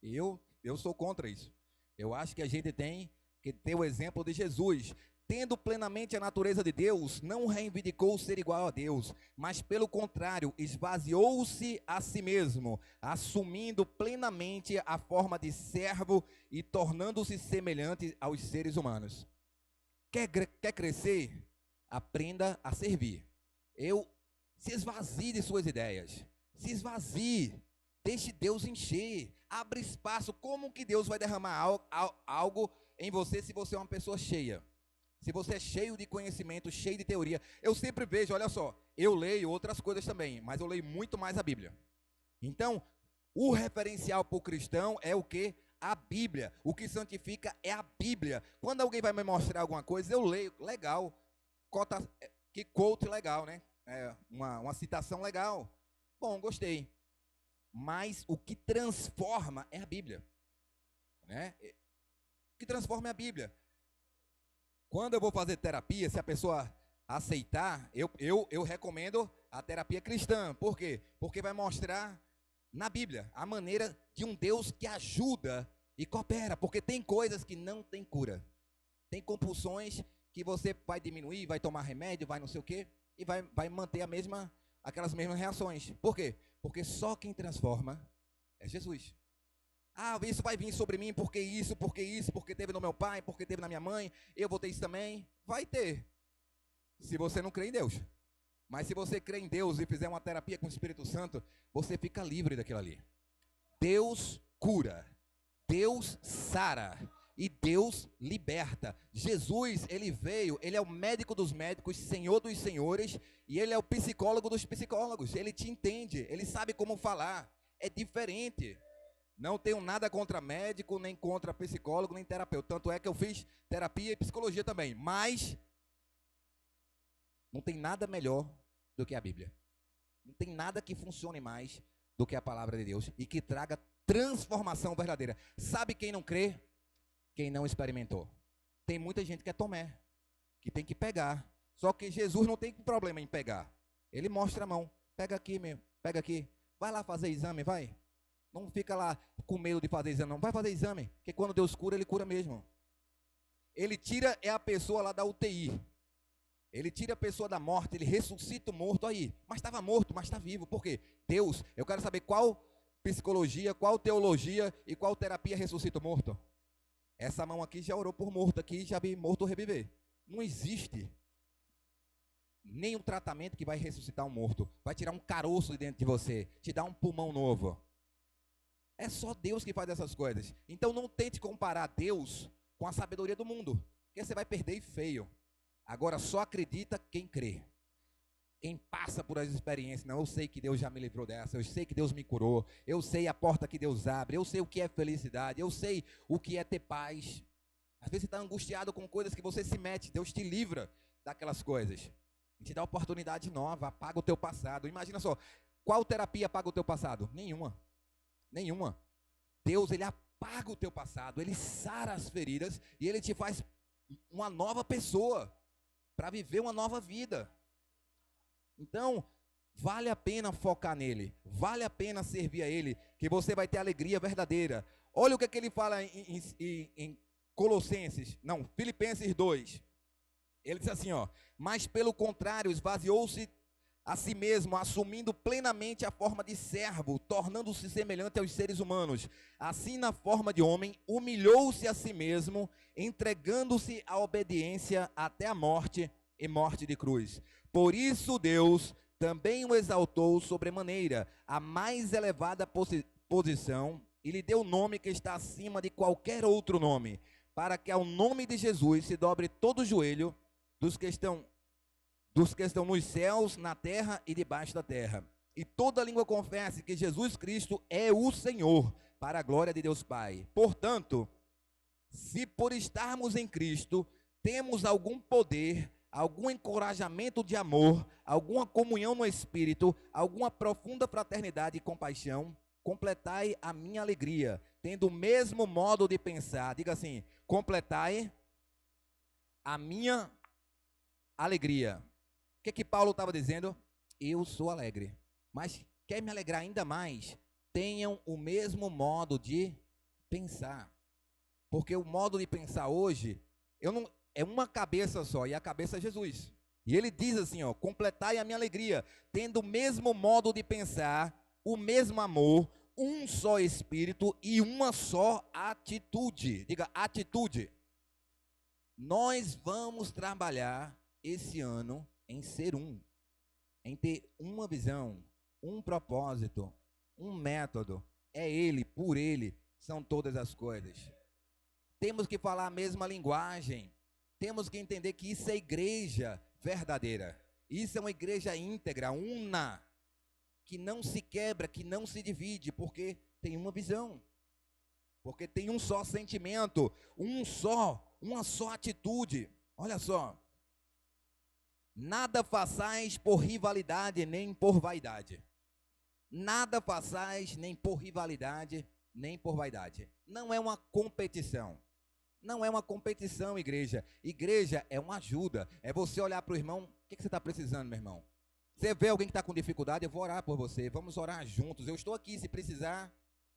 Eu sou contra isso. Eu acho que a gente tem que ter o exemplo de Jesus. Tendo plenamente a natureza de Deus, não reivindicou ser igual a Deus, mas pelo contrário, esvaziou-se a si mesmo, assumindo plenamente a forma de servo e tornando-se semelhante aos seres humanos. Quer crescer? Aprenda a servir. Se esvazie de suas ideias. Se esvazie. Deixe Deus encher. Abre espaço. Como que Deus vai derramar algo em você se você é uma pessoa cheia? Se você é cheio de conhecimento, cheio de teoria. Eu sempre vejo, olha só, eu leio outras coisas também, mas eu leio muito mais a Bíblia. Então, o referencial para o cristão é o quê? A Bíblia. O que santifica é a Bíblia. Quando alguém vai me mostrar alguma coisa, eu leio, legal. Que quote legal, né? Uma citação legal. Bom, gostei. Mas o que transforma é a Bíblia. Né? O que transforma é a Bíblia. Quando eu vou fazer terapia, se a pessoa aceitar, eu recomendo a terapia cristã. Por quê? Porque vai mostrar na Bíblia a maneira de um Deus que ajuda e coopera. Porque tem coisas que não tem cura. Tem compulsões que você vai diminuir, vai tomar remédio, vai não sei o quê, e vai manter aquelas mesmas reações. Por quê? Porque só quem transforma é Jesus. Isso vai vir sobre mim, porque teve no meu pai, porque teve na minha mãe, eu vou ter isso também. Vai ter, se você não crê em Deus. Mas se você crê em Deus e fizer uma terapia com o Espírito Santo, você fica livre daquilo ali. Deus cura, Deus sara e Deus liberta. Jesus, ele veio, ele é o médico dos médicos, Senhor dos senhores, e ele é o psicólogo dos psicólogos. Ele te entende, ele sabe como falar. É diferente. Não tenho nada contra médico, nem contra psicólogo, nem terapeuta. Tanto é que eu fiz terapia e psicologia também. Mas não tem nada melhor do que a Bíblia. Não tem nada que funcione mais do que a palavra de Deus e que traga transformação verdadeira. Sabe quem não crê? Quem não experimentou. Tem muita gente que é Tomé, que tem que pegar. Só que Jesus não tem problema em pegar. Ele mostra a mão. Pega aqui, pega aqui. Vai lá fazer exame, vai. Não fica lá com medo de fazer exame, não. Vai fazer exame, porque quando Deus cura, Ele cura mesmo. Ele tira a pessoa lá da UTI. Ele tira a pessoa da morte, Ele ressuscita o morto aí. Mas estava morto, mas está vivo. Por quê? Deus, eu quero saber qual psicologia, qual teologia e qual terapia ressuscita o morto. Essa mão aqui já orou por morto aqui, já vi morto reviver. Não existe nenhum tratamento que vai ressuscitar um morto. Vai tirar um caroço de dentro de você, te dar um pulmão novo. É só Deus que faz essas coisas. Então não tente comparar Deus com a sabedoria do mundo, porque você vai perder e feio. Agora só acredita quem crê. Quem passa por as experiências. Não, eu sei que Deus já me livrou dessa, eu sei que Deus me curou, eu sei a porta que Deus abre, eu sei o que é felicidade, eu sei o que é ter paz. Às vezes você está angustiado com coisas que você se mete, Deus te livra daquelas coisas. E te dá oportunidade nova, apaga o teu passado. Imagina só, qual terapia apaga o teu passado? Nenhuma. Deus, ele apaga o teu passado, ele sara as feridas e ele te faz uma nova pessoa para viver uma nova vida. Então, vale a pena focar nele, vale a pena servir a ele, que você vai ter alegria verdadeira. Olha o que ele fala em Filipenses 2. Ele diz assim, ó: mas pelo contrário, esvaziou-se a si mesmo, assumindo plenamente a forma de servo, tornando-se semelhante aos seres humanos. Assim, na forma de homem, humilhou-se a si mesmo, entregando-se à obediência até a morte e morte de cruz. Por isso Deus também o exaltou sobremaneira, a mais elevada posição, e lhe deu o nome que está acima de qualquer outro nome, para que ao nome de Jesus se dobre todo o joelho dos que estão nos céus, na terra e debaixo da terra, e toda língua confesse que Jesus Cristo é o Senhor, para a glória de Deus Pai. Portanto, se por estarmos em Cristo, temos algum poder, algum encorajamento de amor, alguma comunhão no Espírito, alguma profunda fraternidade e compaixão, completai a minha alegria, tendo o mesmo modo de pensar. Diga assim: completai a minha alegria. O que Paulo estava dizendo? Eu sou alegre, mas quer me alegrar ainda mais? Tenham o mesmo modo de pensar, porque o modo de pensar hoje, é uma cabeça só, e a cabeça é Jesus. E ele diz assim, ó: completai a minha alegria, tendo o mesmo modo de pensar, o mesmo amor, um só espírito e uma só atitude. Diga, atitude. Nós vamos trabalhar esse ano em ser um, em ter uma visão, um propósito, um método. É ele, por ele, são todas as coisas. Temos que falar a mesma linguagem. Temos que entender que isso é igreja verdadeira. Isso é uma igreja íntegra, una, que não se quebra, que não se divide, porque tem uma visão, porque tem um só sentimento, uma só atitude. Olha só: nada façais por rivalidade nem por vaidade. Nada façais nem por rivalidade nem por vaidade. Não é uma competição. Não é uma competição, igreja. Igreja é uma ajuda. É você olhar para o irmão: o que você está precisando, meu irmão? Você vê alguém que está com dificuldade, eu vou orar por você. Vamos orar juntos. Eu estou aqui, se precisar,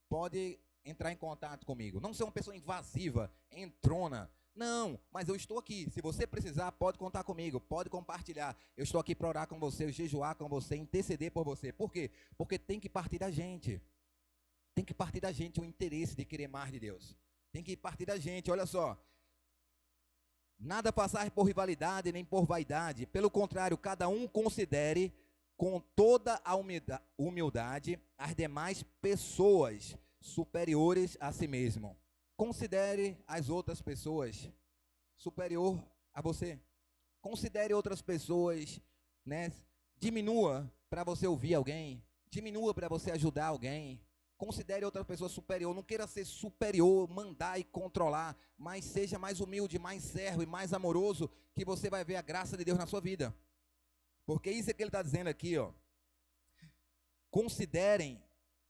pode entrar em contato comigo. Não ser uma pessoa invasiva, entrona. Não, mas eu estou aqui. Se você precisar, pode contar comigo, pode compartilhar. Eu estou aqui para orar com você, jejuar com você, interceder por você. Por quê? Porque tem que partir da gente. Tem que partir da gente o interesse de querer mais de Deus. Tem que partir da gente. Olha só: nada passar por rivalidade nem por vaidade. Pelo contrário, cada um considere com toda a humildade as demais pessoas superiores a si mesmo. Considere as outras pessoas superior a você. Considere outras pessoas, né? Diminua para você ouvir alguém. Diminua para você ajudar alguém. Considere outra pessoa superior. Não queira ser superior, mandar e controlar, mas seja mais humilde, mais servo e mais amoroso, que você vai ver a graça de Deus na sua vida. Porque isso é que ele está dizendo aqui, ó. Considerem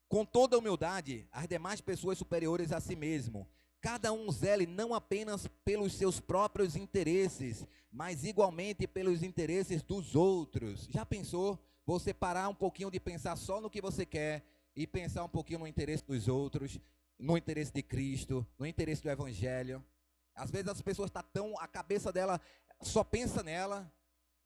com toda a humildade as demais pessoas superiores a si mesmo. Cada um zele não apenas pelos seus próprios interesses, mas igualmente pelos interesses dos outros. Já pensou você parar um pouquinho de pensar só no que você quer e pensar um pouquinho no interesse dos outros, no interesse de Cristo, no interesse do Evangelho? Às vezes as pessoas a cabeça dela só pensa nela,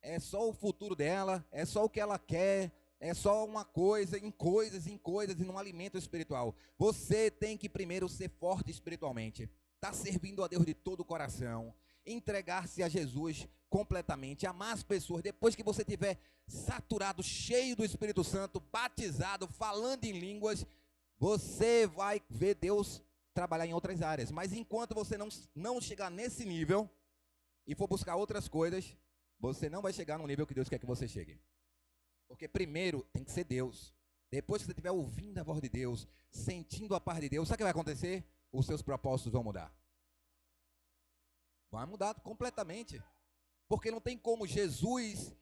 é só o futuro dela, é só o que ela quer, é só uma coisa, em coisas, e não alimento espiritual. Você tem que primeiro ser forte espiritualmente, tá servindo a Deus de todo o coração, entregar-se a Jesus completamente, amar as pessoas. Depois que você tiver saturado, cheio do Espírito Santo, batizado, falando em línguas, você vai ver Deus trabalhar em outras áreas. Mas enquanto você não chegar nesse nível e for buscar outras coisas, você não vai chegar no nível que Deus quer que você chegue. Porque primeiro tem que ser Deus. Depois que você estiver ouvindo a voz de Deus, sentindo a paz de Deus, sabe o que vai acontecer? Os seus propósitos vão mudar. Vai mudar completamente. Porque não tem como Jesus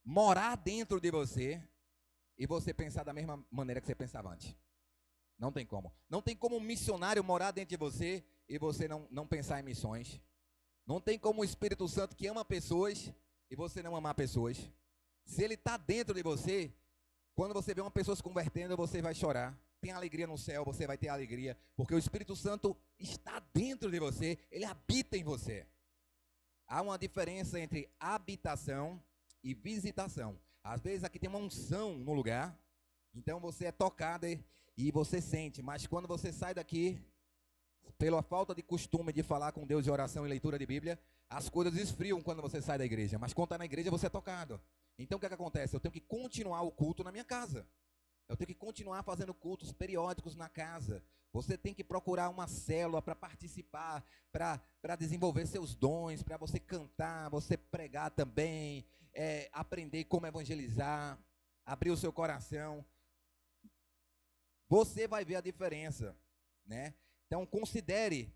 morar dentro de você e você pensar da mesma maneira que você pensava antes. Não tem como. Não tem como um missionário morar dentro de você e você não pensar em missões. Não tem como o Espírito Santo que ama pessoas e você não amar pessoas. Se ele está dentro de você, quando você vê uma pessoa se convertendo, você vai chorar. Tem alegria no céu, você vai ter alegria, porque o Espírito Santo está dentro de você, ele habita em você. Há uma diferença entre habitação e visitação. Às vezes aqui tem uma unção no lugar, então você é tocado e você sente, mas quando você sai daqui, pela falta de costume de falar com Deus de oração e leitura de Bíblia, as coisas esfriam quando você sai da igreja, mas quando está na igreja você é tocado. Então o que acontece? Eu tenho que continuar o culto na minha casa. Eu tenho que continuar fazendo cultos periódicos na casa. Você tem que procurar uma célula para participar, para desenvolver seus dons, para você cantar, você pregar também, aprender como evangelizar, abrir o seu coração. Você vai ver a diferença, né? Então considere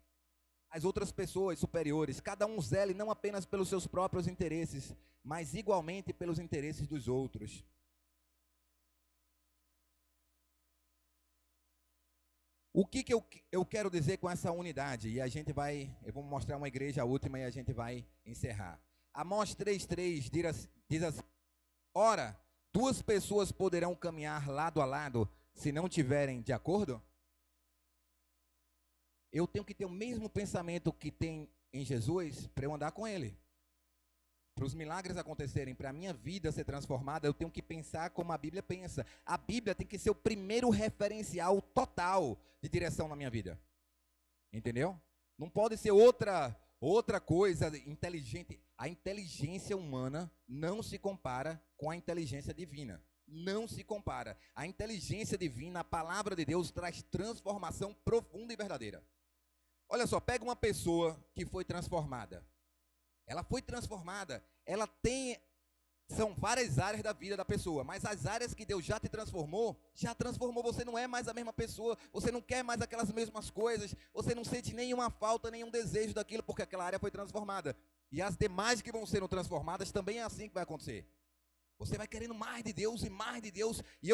as outras pessoas superiores. Cada um zele não apenas pelos seus próprios interesses, mas igualmente pelos interesses dos outros. O que eu quero dizer com essa unidade? E eu vou mostrar uma igreja última e a gente vai encerrar. Amós 3:3 diz assim: ora, duas pessoas poderão caminhar lado a lado se não tiverem de acordo? Eu tenho que ter o mesmo pensamento que tem em Jesus para eu andar com ele. Para os milagres acontecerem, para a minha vida ser transformada, eu tenho que pensar como a Bíblia pensa. A Bíblia tem que ser o primeiro referencial total de direção na minha vida. Entendeu? Não pode ser outra coisa inteligente. A inteligência humana não se compara com a inteligência divina. Não se compara. A inteligência divina, a palavra de Deus, traz transformação profunda e verdadeira. Olha só, pega uma pessoa que foi transformada. Ela foi transformada, são várias áreas da vida da pessoa, mas as áreas que Deus já transformou, você não é mais a mesma pessoa, você não quer mais aquelas mesmas coisas, você não sente nenhuma falta, nenhum desejo daquilo, porque aquela área foi transformada. E as demais que vão sendo transformadas, também é assim que vai acontecer. Você vai querendo mais de Deus, e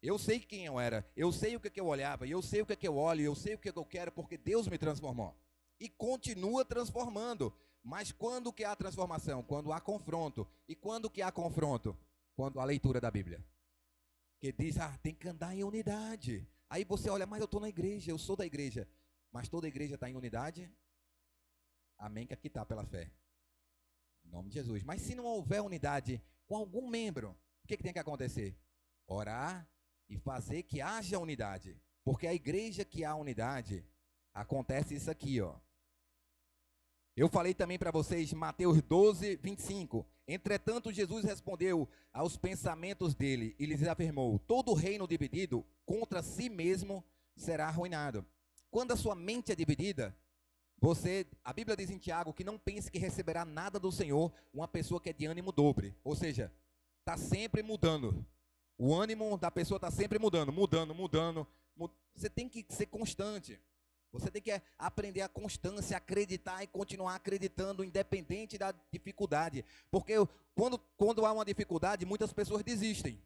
eu sei quem eu era, eu sei o que eu olhava, eu sei o que eu olho, eu sei o que eu quero, porque Deus me transformou. E continua transformando. Mas quando que há transformação? Quando há confronto. E quando que há confronto? Quando há leitura da Bíblia. Que diz, tem que andar em unidade. Aí você olha, mas eu estou na igreja, eu sou da igreja. Mas toda a igreja está em unidade? Amém, que aqui está pela fé. Em nome de Jesus. Mas se não houver unidade com algum membro, o que tem que acontecer? Orar e fazer que haja unidade. Porque a igreja que há unidade, acontece isso aqui, ó. Eu falei também para vocês, Mateus 12:25. Entretanto, Jesus respondeu aos pensamentos dele e lhes afirmou: todo reino dividido contra si mesmo será arruinado. Quando a sua mente é dividida, a Bíblia diz em Tiago que não pense que receberá nada do Senhor uma pessoa que é de ânimo dobre. Ou seja, está sempre mudando. O ânimo da pessoa está sempre mudando. Você tem que ser constante. Você tem que aprender a constância, acreditar e continuar acreditando, independente da dificuldade. Porque quando há uma dificuldade, muitas pessoas desistem.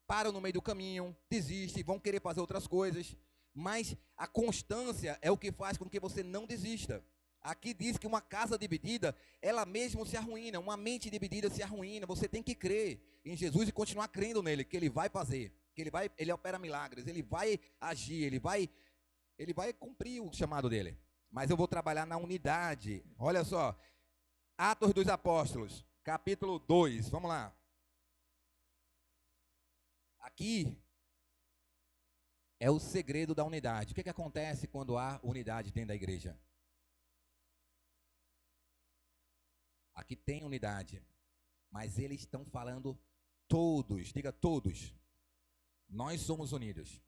Param no meio do caminho, desistem, vão querer fazer outras coisas. Mas a constância é o que faz com que você não desista. Aqui diz que uma casa dividida, ela mesmo se arruína. Uma mente dividida se arruína. Você tem que crer em Jesus e continuar crendo nele, que ele vai fazer. Que ele opera milagres, ele vai agir, ele vai cumprir o chamado dele. Mas eu vou trabalhar na unidade. Olha só. Atos dos Apóstolos, capítulo 2. Vamos lá. Aqui é o segredo da unidade. O que acontece quando há unidade dentro da igreja? Aqui tem unidade. Mas eles estão falando todos. Diga todos. Nós somos unidos.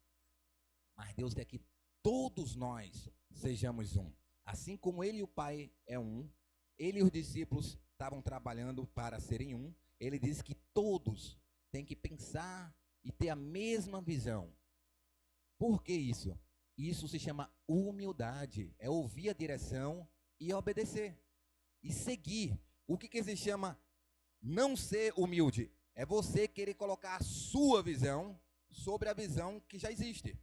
Mas Deus quer que todos nós sejamos um. Assim como ele e o Pai é um, ele e os discípulos estavam trabalhando para serem um, ele diz que todos têm que pensar e ter a mesma visão. Por que isso? Isso se chama humildade. É ouvir a direção e obedecer. E seguir. O que se chama não ser humilde? É você querer colocar a sua visão sobre a visão que já existe.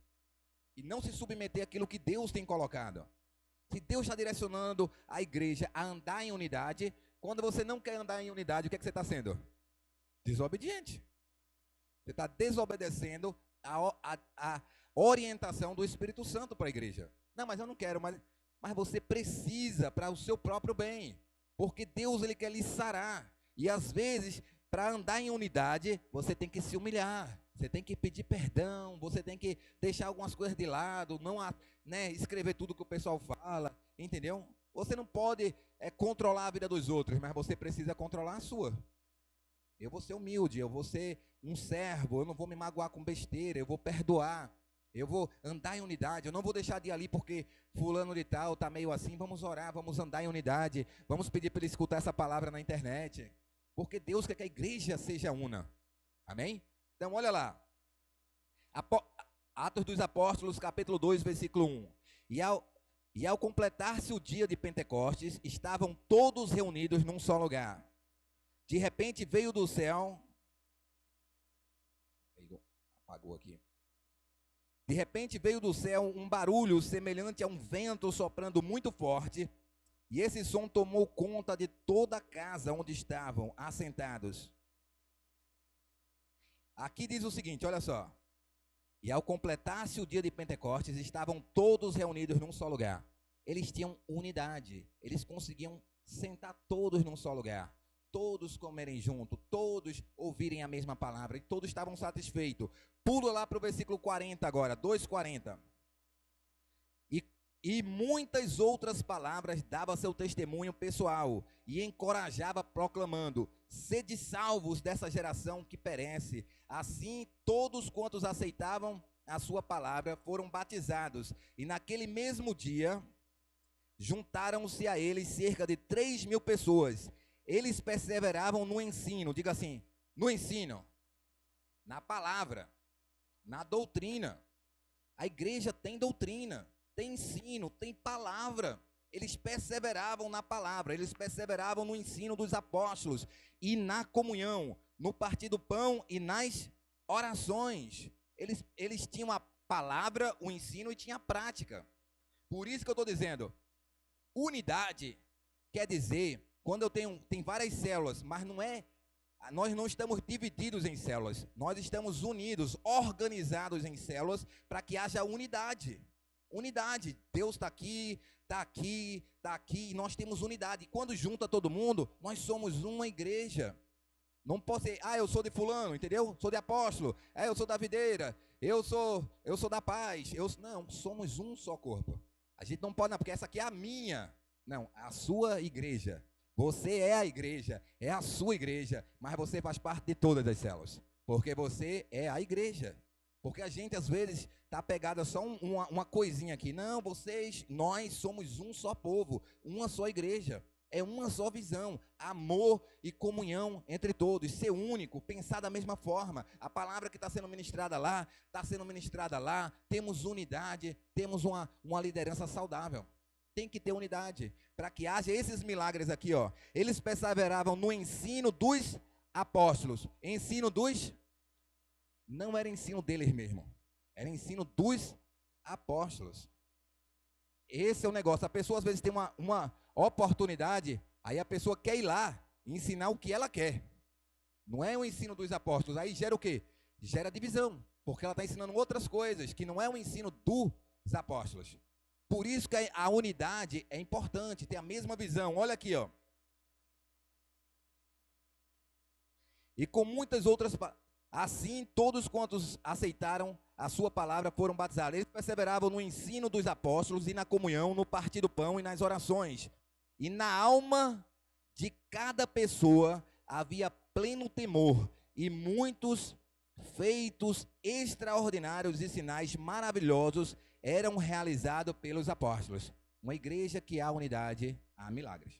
e não se submeter àquilo que Deus tem colocado. Se Deus está direcionando a igreja a andar em unidade, quando você não quer andar em unidade, o que é que você está sendo? Desobediente. Você está desobedecendo a orientação do Espírito Santo para a igreja. Não, mas eu não quero, mas você precisa para o seu próprio bem, porque Deus ele quer lhe sarar. E às vezes, para andar em unidade, você tem que se humilhar, você tem que pedir perdão, você tem que deixar algumas coisas de lado, não escrever tudo que o pessoal fala, entendeu? Você não pode controlar a vida dos outros, mas você precisa controlar a sua. Eu vou ser humilde, eu vou ser um servo, eu não vou me magoar com besteira, eu vou perdoar, eu vou andar em unidade, eu não vou deixar de ir ali porque fulano de tal está meio assim, vamos orar, vamos andar em unidade, vamos pedir para ele escutar essa palavra na internet, porque Deus quer que a igreja seja una, amém? Então olha lá, Atos dos Apóstolos, capítulo 2, versículo 1, e ao completar-se o dia de Pentecostes, estavam todos reunidos num só lugar. De repente veio do céu, apagou aqui. De repente veio do céu um barulho semelhante a um vento soprando muito forte, e esse som tomou conta de toda a casa onde estavam assentados. Aqui diz o seguinte, olha só. E ao completar-se o dia de Pentecostes, estavam todos reunidos num só lugar. Eles tinham unidade, eles conseguiam sentar todos num só lugar. Todos comerem junto, todos ouvirem a mesma palavra, e todos estavam satisfeitos. Pula lá para o versículo 40 agora, 2:40. E muitas outras palavras dava seu testemunho pessoal, e encorajava proclamando, sede salvos dessa geração que perece. Assim, todos quantos aceitavam a sua palavra foram batizados, e naquele mesmo dia, juntaram-se a eles cerca de 3.000 pessoas. Eles perseveravam no ensino, diga assim, no ensino, na palavra, na doutrina. A igreja tem doutrina, tem ensino, tem palavra. Eles perseveravam na palavra, eles perseveravam no ensino dos apóstolos e na comunhão, no partir do pão e nas orações. Eles tinham a palavra, o ensino e tinha a prática. Por isso que eu estou dizendo, unidade quer dizer... Quando eu tem várias células, mas nós não estamos divididos em células, nós estamos unidos, organizados em células, para que haja unidade. Unidade, Deus está aqui, está aqui, está aqui, e nós temos unidade. E quando junta todo mundo, nós somos uma igreja. Não pode ser, eu sou de fulano, entendeu? Sou de apóstolo, eu sou da videira, eu sou da paz. Não, somos um só corpo. A gente não pode, não, porque essa aqui é a minha. Não, a sua igreja. Você é a igreja, é a sua igreja, mas você faz parte de todas as células, porque você é a igreja. Porque a gente às vezes está pegado a só uma coisinha aqui. Não, nós somos um só povo, uma só igreja, é uma só visão, amor e comunhão entre todos, ser único, pensar da mesma forma. A palavra que está sendo ministrada lá, está sendo ministrada lá, temos unidade, temos uma liderança saudável. Tem que ter unidade, para que haja esses milagres aqui, ó. Eles perseveravam no ensino dos apóstolos. Não era ensino deles mesmo, era ensino dos apóstolos. Esse é o negócio. A pessoa às vezes tem uma oportunidade, aí a pessoa quer ir lá e ensinar o que ela quer. Não é o ensino dos apóstolos, aí gera o quê? Gera divisão, porque ela está ensinando outras coisas, que não é o ensino dos apóstolos. Por isso que a unidade é importante, ter a mesma visão. Olha aqui, ó. E com muitas outras, assim todos quantos aceitaram a sua palavra foram batizados. Eles perseveravam no ensino dos apóstolos e na comunhão, no partir do pão e nas orações. E na alma de cada pessoa havia pleno temor, e muitos feitos extraordinários e sinais maravilhosos eram realizados pelos apóstolos. Uma igreja que há unidade, há milagres.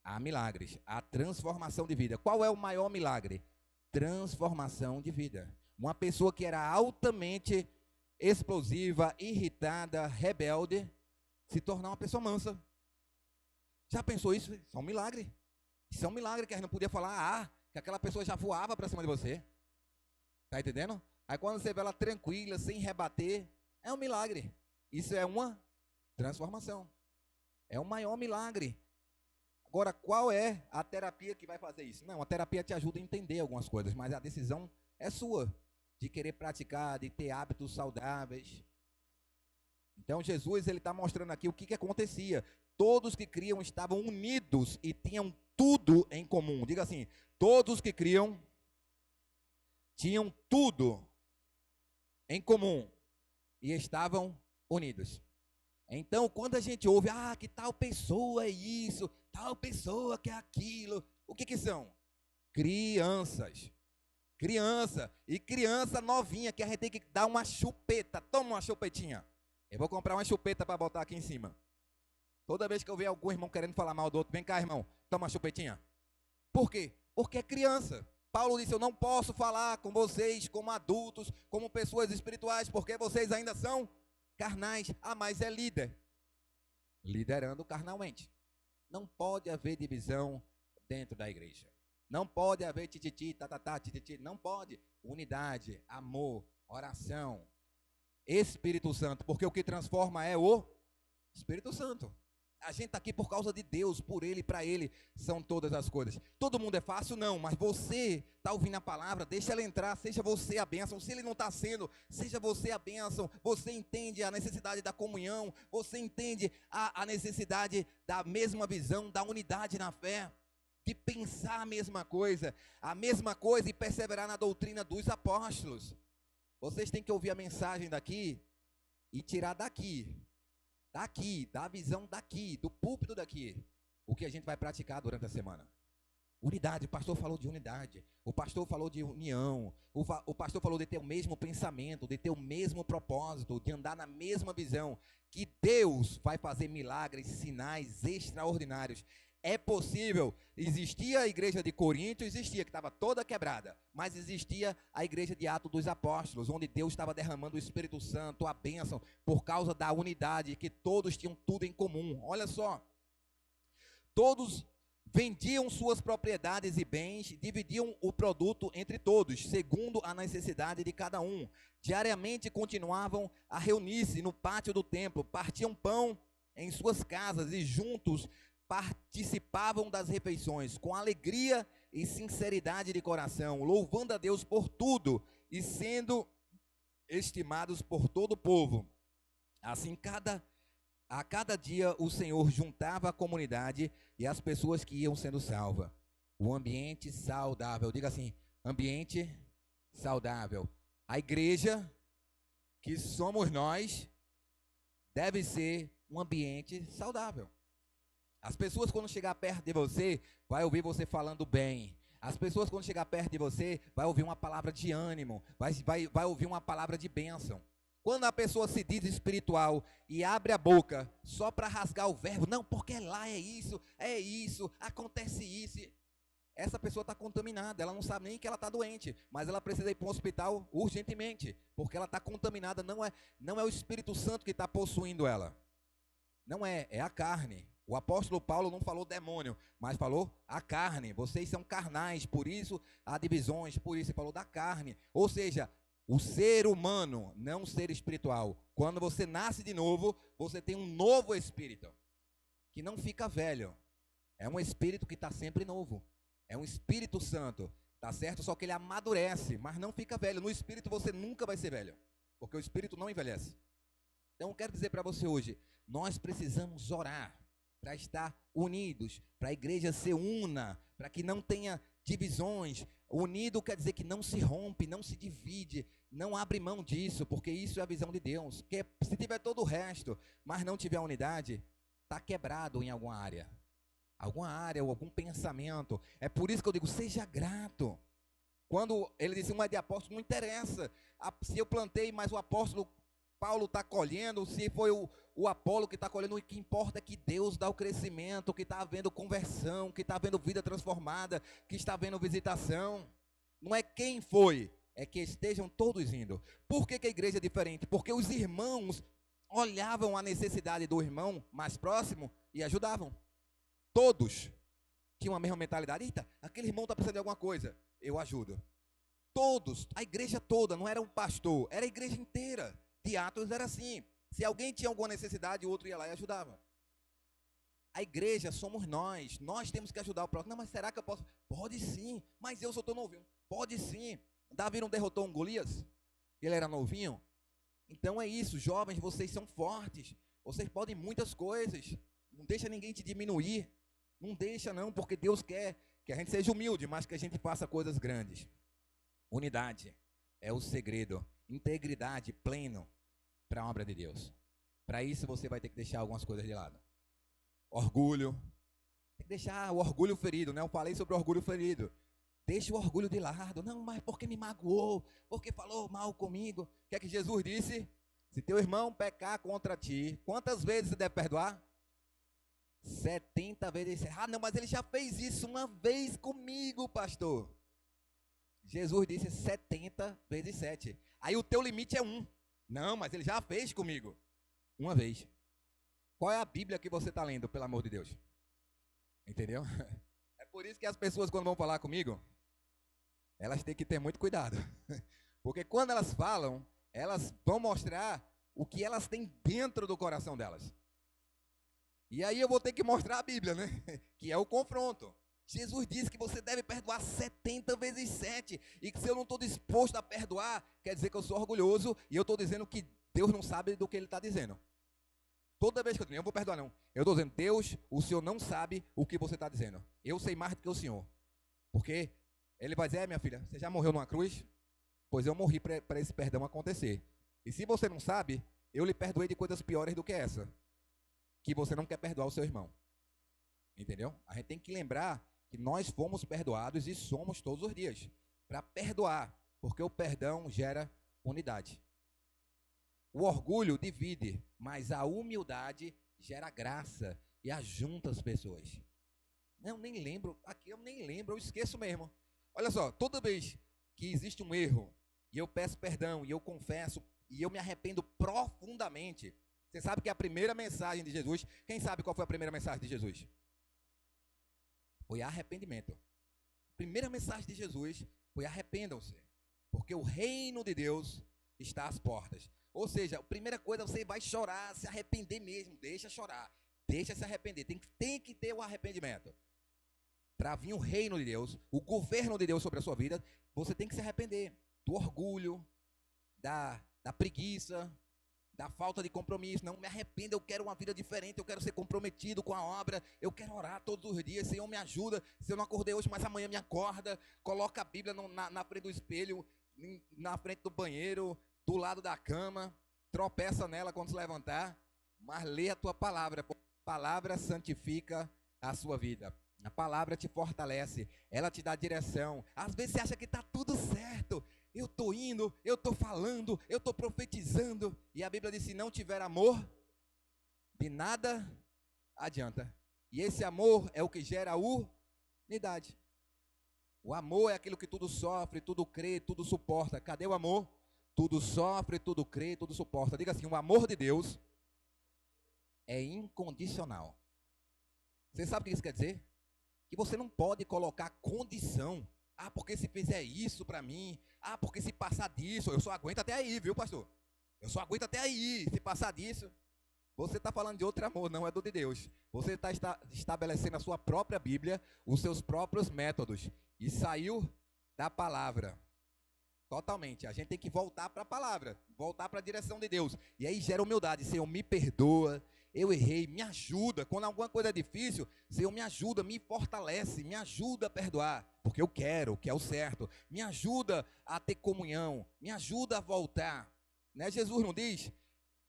Há milagres, há transformação de vida. Qual é o maior milagre? Transformação de vida. Uma pessoa que era altamente explosiva, irritada, rebelde, se tornar uma pessoa mansa. Já pensou isso? Isso é um milagre. Isso é um milagre, que a gente não podia falar, que aquela pessoa já voava para cima de você. Tá entendendo? Aí quando você vê ela tranquila, sem rebater, É um milagre. Isso é uma transformação. É o maior milagre. Agora, qual é a terapia que vai fazer isso? Não, a terapia te ajuda a entender algumas coisas, mas a decisão é sua, de querer praticar, de ter hábitos saudáveis. Então, Jesus ele está mostrando aqui o que acontecia. Todos que criam estavam unidos e tinham tudo em comum. Diga assim, todos que criam tinham tudo em comum e estavam unidos. Então, quando a gente ouve, que tal pessoa é isso, tal pessoa que é aquilo, o que são? Crianças. Criança. E criança novinha, que a gente tem que dar uma chupeta. Toma uma chupetinha. Eu vou comprar uma chupeta para botar aqui em cima. Toda vez que eu ver algum irmão querendo falar mal do outro, vem cá, irmão, toma uma chupetinha. Por quê? Porque é criança. Paulo disse, eu não posso falar com vocês como adultos, como pessoas espirituais, porque vocês ainda são carnais. Mas é líder. Liderando carnalmente. Não pode haver divisão dentro da igreja. Não pode haver tititi, tatatá, tititi. Não pode. Unidade, amor, oração, Espírito Santo. Porque o que transforma é o Espírito Santo. A gente está aqui por causa de Deus, por Ele, para Ele são todas as coisas. Todo mundo é fácil? Não, mas você está ouvindo a palavra, deixa ela entrar, seja você a bênção. Se Ele não está sendo, seja você a bênção. Você entende a necessidade da comunhão, você entende a necessidade da mesma visão, da unidade na fé, de pensar a mesma coisa e perseverar na doutrina dos apóstolos. Vocês têm que ouvir a mensagem daqui e tirar daqui, da visão daqui, do púlpito daqui, o que a gente vai praticar durante a semana. Unidade, o pastor falou de unidade, o pastor falou de união, o pastor falou de ter o mesmo pensamento, de ter o mesmo propósito, de andar na mesma visão, que Deus vai fazer milagres, sinais extraordinários. É possível. Existia a igreja de Corinto, que estava toda quebrada, mas existia a igreja de Atos dos Apóstolos, onde Deus estava derramando o Espírito Santo, a bênção, por causa da unidade, que todos tinham tudo em comum. Olha só, todos vendiam suas propriedades e bens, dividiam o produto entre todos, segundo a necessidade de cada um. Diariamente continuavam a reunir-se no pátio do templo, partiam pão em suas casas e juntos participavam das refeições com alegria e sinceridade de coração, louvando a Deus por tudo e sendo estimados por todo o povo. Assim, a cada dia o Senhor juntava a comunidade e as pessoas que iam sendo salvas. O ambiente saudável, diga assim, ambiente saudável. A igreja, que somos nós, deve ser um ambiente saudável. As pessoas, quando chegar perto de você, vai ouvir você falando bem. As pessoas, quando chegar perto de você, vai ouvir uma palavra de ânimo, vai ouvir uma palavra de bênção. Quando a pessoa se diz espiritual e abre a boca só para rasgar o verbo, não, porque lá é isso, acontece isso. Essa pessoa está contaminada, ela não sabe nem que ela está doente, mas ela precisa ir para um hospital urgentemente, porque ela está contaminada, não é o Espírito Santo que está possuindo ela. Não é a carne. O apóstolo Paulo não falou demônio, mas falou a carne. Vocês são carnais, por isso há divisões, por isso ele falou da carne. Ou seja, o ser humano, não o ser espiritual. Quando você nasce de novo, você tem um novo espírito, que não fica velho. É um espírito que está sempre novo. É um Espírito Santo, tá certo? Só que ele amadurece, mas não fica velho. No espírito você nunca vai ser velho, porque o espírito não envelhece. Então eu quero dizer para você hoje, nós precisamos orar para estar unidos, para a igreja ser una, para que não tenha divisões. Unido quer dizer que não se rompe, não se divide, não abre mão disso, porque isso é a visão de Deus. Que se tiver todo o resto, mas não tiver unidade, está quebrado em alguma área ou algum pensamento. É por isso que eu digo, seja grato. Quando ele disse uma de apóstolo, não interessa se eu plantei, mas o apóstolo Paulo está colhendo, se foi o Apolo que está colhendo, o que importa é que Deus dá o crescimento, que está havendo conversão, que está havendo vida transformada, que está havendo visitação. Não é quem foi, é que estejam todos indo. Por que a igreja é diferente? Porque os irmãos olhavam a necessidade do irmão mais próximo e ajudavam. Todos tinham a mesma mentalidade. Eita, aquele irmão está precisando de alguma coisa, eu ajudo. Todos, a igreja toda, não era um pastor, era a igreja inteira. de Atos era assim. Se alguém tinha alguma necessidade, o outro ia lá e ajudava. A igreja somos nós. Nós temos que ajudar o próximo. Não, mas será que eu posso? Pode sim, mas eu só estou novinho. Pode sim. Davi não derrotou um Golias? Ele era novinho? Então é isso, jovens, vocês são fortes. Vocês podem muitas coisas. Não deixa ninguém te diminuir. Não deixa não, porque Deus quer que a gente seja humilde, mas que a gente faça coisas grandes. Unidade é o segredo. Integridade pleno para a obra de Deus. Para isso você vai ter que deixar algumas coisas de lado. Orgulho. Tem que deixar o orgulho ferido, né? Eu falei sobre o orgulho ferido. Deixa o orgulho de lado. Não, mas porque me magoou? Porque falou mal comigo? O que é que Jesus disse? Se teu irmão pecar contra ti, quantas vezes você deve perdoar? 70 vezes. Ah, não, mas ele já fez isso uma vez comigo, pastor. Jesus disse 70 vezes 7. Aí o teu limite é 1. Não, mas ele já fez comigo. Uma vez. Qual é a Bíblia que você está lendo, pelo amor de Deus? Entendeu? É por isso que as pessoas, quando vão falar comigo, elas têm que ter muito cuidado. Porque quando elas falam, elas vão mostrar o que elas têm dentro do coração delas. E aí eu vou ter que mostrar a Bíblia, né? Que é o confronto. Jesus disse que você deve perdoar 70 vezes 7. E que se eu não estou disposto a perdoar, quer dizer que eu sou orgulhoso. E eu estou dizendo que Deus não sabe do que Ele está dizendo. Toda vez que eu digo, eu vou perdoar não. Eu estou dizendo, Deus, o Senhor não sabe o que você está dizendo. Eu sei mais do que o Senhor. Porque Ele vai dizer, minha filha, você já morreu numa cruz? Pois eu morri para esse perdão acontecer. E se você não sabe, eu lhe perdoei de coisas piores do que essa. Que você não quer perdoar o seu irmão. Entendeu? A gente tem que lembrar que nós fomos perdoados e somos todos os dias. Para perdoar. Porque o perdão gera unidade. O orgulho divide, mas a humildade gera graça e ajunta as pessoas. Eu nem lembro, aqui eu nem lembro, eu esqueço mesmo. Olha só, toda vez que existe um erro, e eu peço perdão, e eu confesso, e eu me arrependo profundamente. Você sabe que a primeira mensagem de Jesus, quem sabe qual foi a primeira mensagem de Jesus? Foi arrependimento. A primeira mensagem de Jesus foi arrependam-se, porque o reino de Deus está às portas. Ou seja, a primeira coisa, você vai chorar, se arrepender mesmo, deixa chorar, deixa se arrepender, tem que ter o arrependimento. Para vir o reino de Deus, o governo de Deus sobre a sua vida, você tem que se arrepender do orgulho, da preguiça, da falta de compromisso. Não me arrependo, eu quero uma vida diferente, eu quero ser comprometido com a obra, eu quero orar todos os dias, Senhor me ajuda, se eu não acordei hoje, mas amanhã me acorda, coloca a Bíblia na frente do espelho, na frente do banheiro, do lado da cama, tropeça nela quando se levantar, mas lê a tua palavra, porque a palavra santifica a sua vida. A palavra te fortalece, ela te dá direção. Às vezes você acha que está tudo certo. Eu estou indo, eu estou falando, eu estou profetizando. E a Bíblia diz, se não tiver amor, de nada adianta. E esse amor é o que gera unidade. O amor é aquilo que tudo sofre, tudo crê, tudo suporta. Cadê o amor? Tudo sofre, tudo crê, tudo suporta. Diga assim, o amor de Deus é incondicional. Você sabe o que isso quer dizer? Que você não pode colocar condição. Ah, porque se fizer isso para mim. Ah, porque se passar disso, eu só aguento até aí, viu, pastor? Eu só aguento até aí. Se passar disso, você está falando de outro amor, não é do de Deus. Você está estabelecendo a sua própria Bíblia, os seus próprios métodos. E saiu da palavra. Totalmente. A gente tem que voltar para a palavra, voltar para a direção de Deus. E aí gera humildade. Senhor, me perdoa, eu errei, me ajuda. Quando alguma coisa é difícil, Senhor, me ajuda, me fortalece, me ajuda a perdoar. Porque eu quero, que é o certo. Me ajuda a ter comunhão, me ajuda a voltar. Né? Jesus não diz,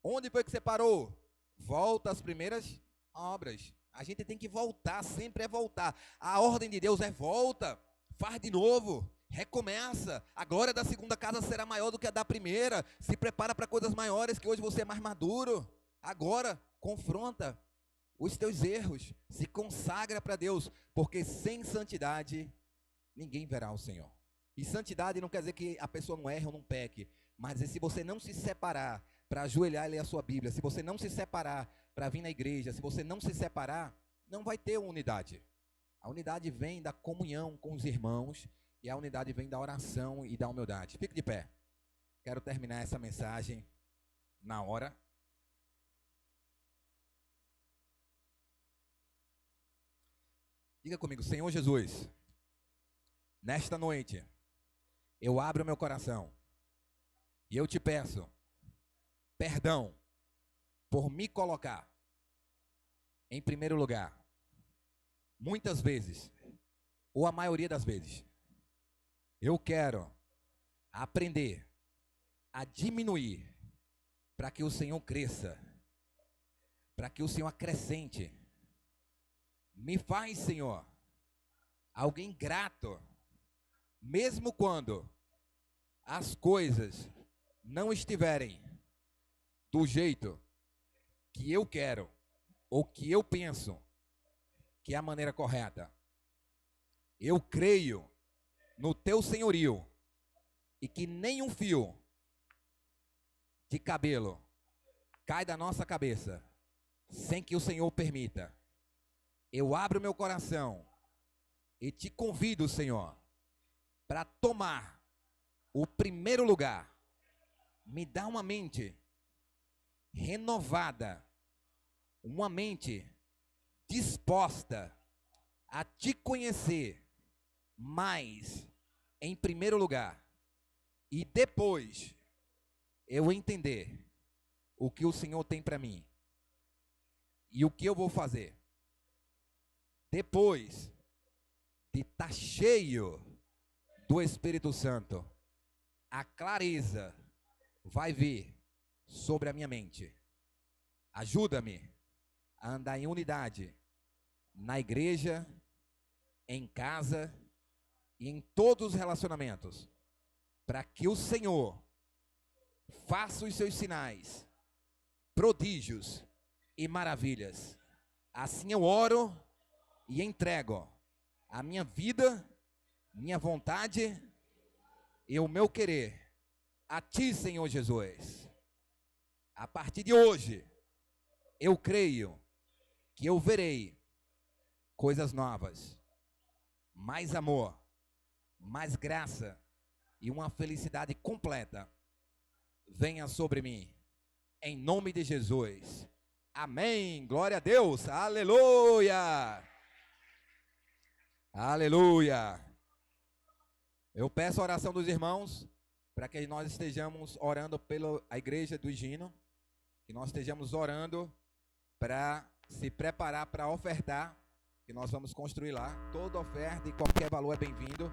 onde foi que você parou? Volta às primeiras obras. A gente tem que voltar, sempre é voltar. A ordem de Deus é volta, faz de novo. Recomeça, a glória da segunda casa será maior do que a da primeira. Se prepara para coisas maiores, que hoje você é mais maduro. Agora, confronta os teus erros, se consagra para Deus, porque sem santidade, ninguém verá o Senhor. E santidade não quer dizer que a pessoa não erre ou não peque, mas se você não se separar para ajoelhar e ler a sua Bíblia, se você não se separar para vir na igreja, se você não se separar, não vai ter unidade. A unidade vem da comunhão com os irmãos, e a unidade vem da oração e da humildade. Fique de pé. Quero terminar essa mensagem na hora. Diga comigo, Senhor Jesus, nesta noite, eu abro meu coração e eu te peço perdão por me colocar em primeiro lugar. Muitas vezes, ou a maioria das vezes, eu quero aprender a diminuir para que o Senhor cresça, para que o Senhor acrescente. Me faz, Senhor, alguém grato, mesmo quando as coisas não estiverem do jeito que eu quero ou que eu penso que é a maneira correta. Eu creio no teu senhorio e que nenhum fio de cabelo cai da nossa cabeça sem que o Senhor permita. Eu abro meu coração e te convido, Senhor, para tomar o primeiro lugar. Me dá uma mente renovada, uma mente disposta a te conhecer mais em primeiro lugar. E depois eu entender o que o Senhor tem para mim e o que eu vou fazer. Depois de estar cheio do Espírito Santo, a clareza vai vir sobre a minha mente. Ajuda-me a andar em unidade na igreja, em casa e em todos os relacionamentos, para que o Senhor faça os seus sinais, prodígios e maravilhas. Assim eu oro e entrego a minha vida, minha vontade e o meu querer a ti, Senhor Jesus. A partir de hoje, eu creio que eu verei coisas novas, mais amor, mais graça e uma felicidade completa venha sobre mim, em nome de Jesus. Amém. Glória a Deus. Aleluia. Aleluia. Eu peço a oração dos irmãos para que nós estejamos orando pela igreja do Higino, que nós estejamos orando para se preparar para ofertar, que nós vamos construir lá. Toda oferta e qualquer valor é bem-vindo.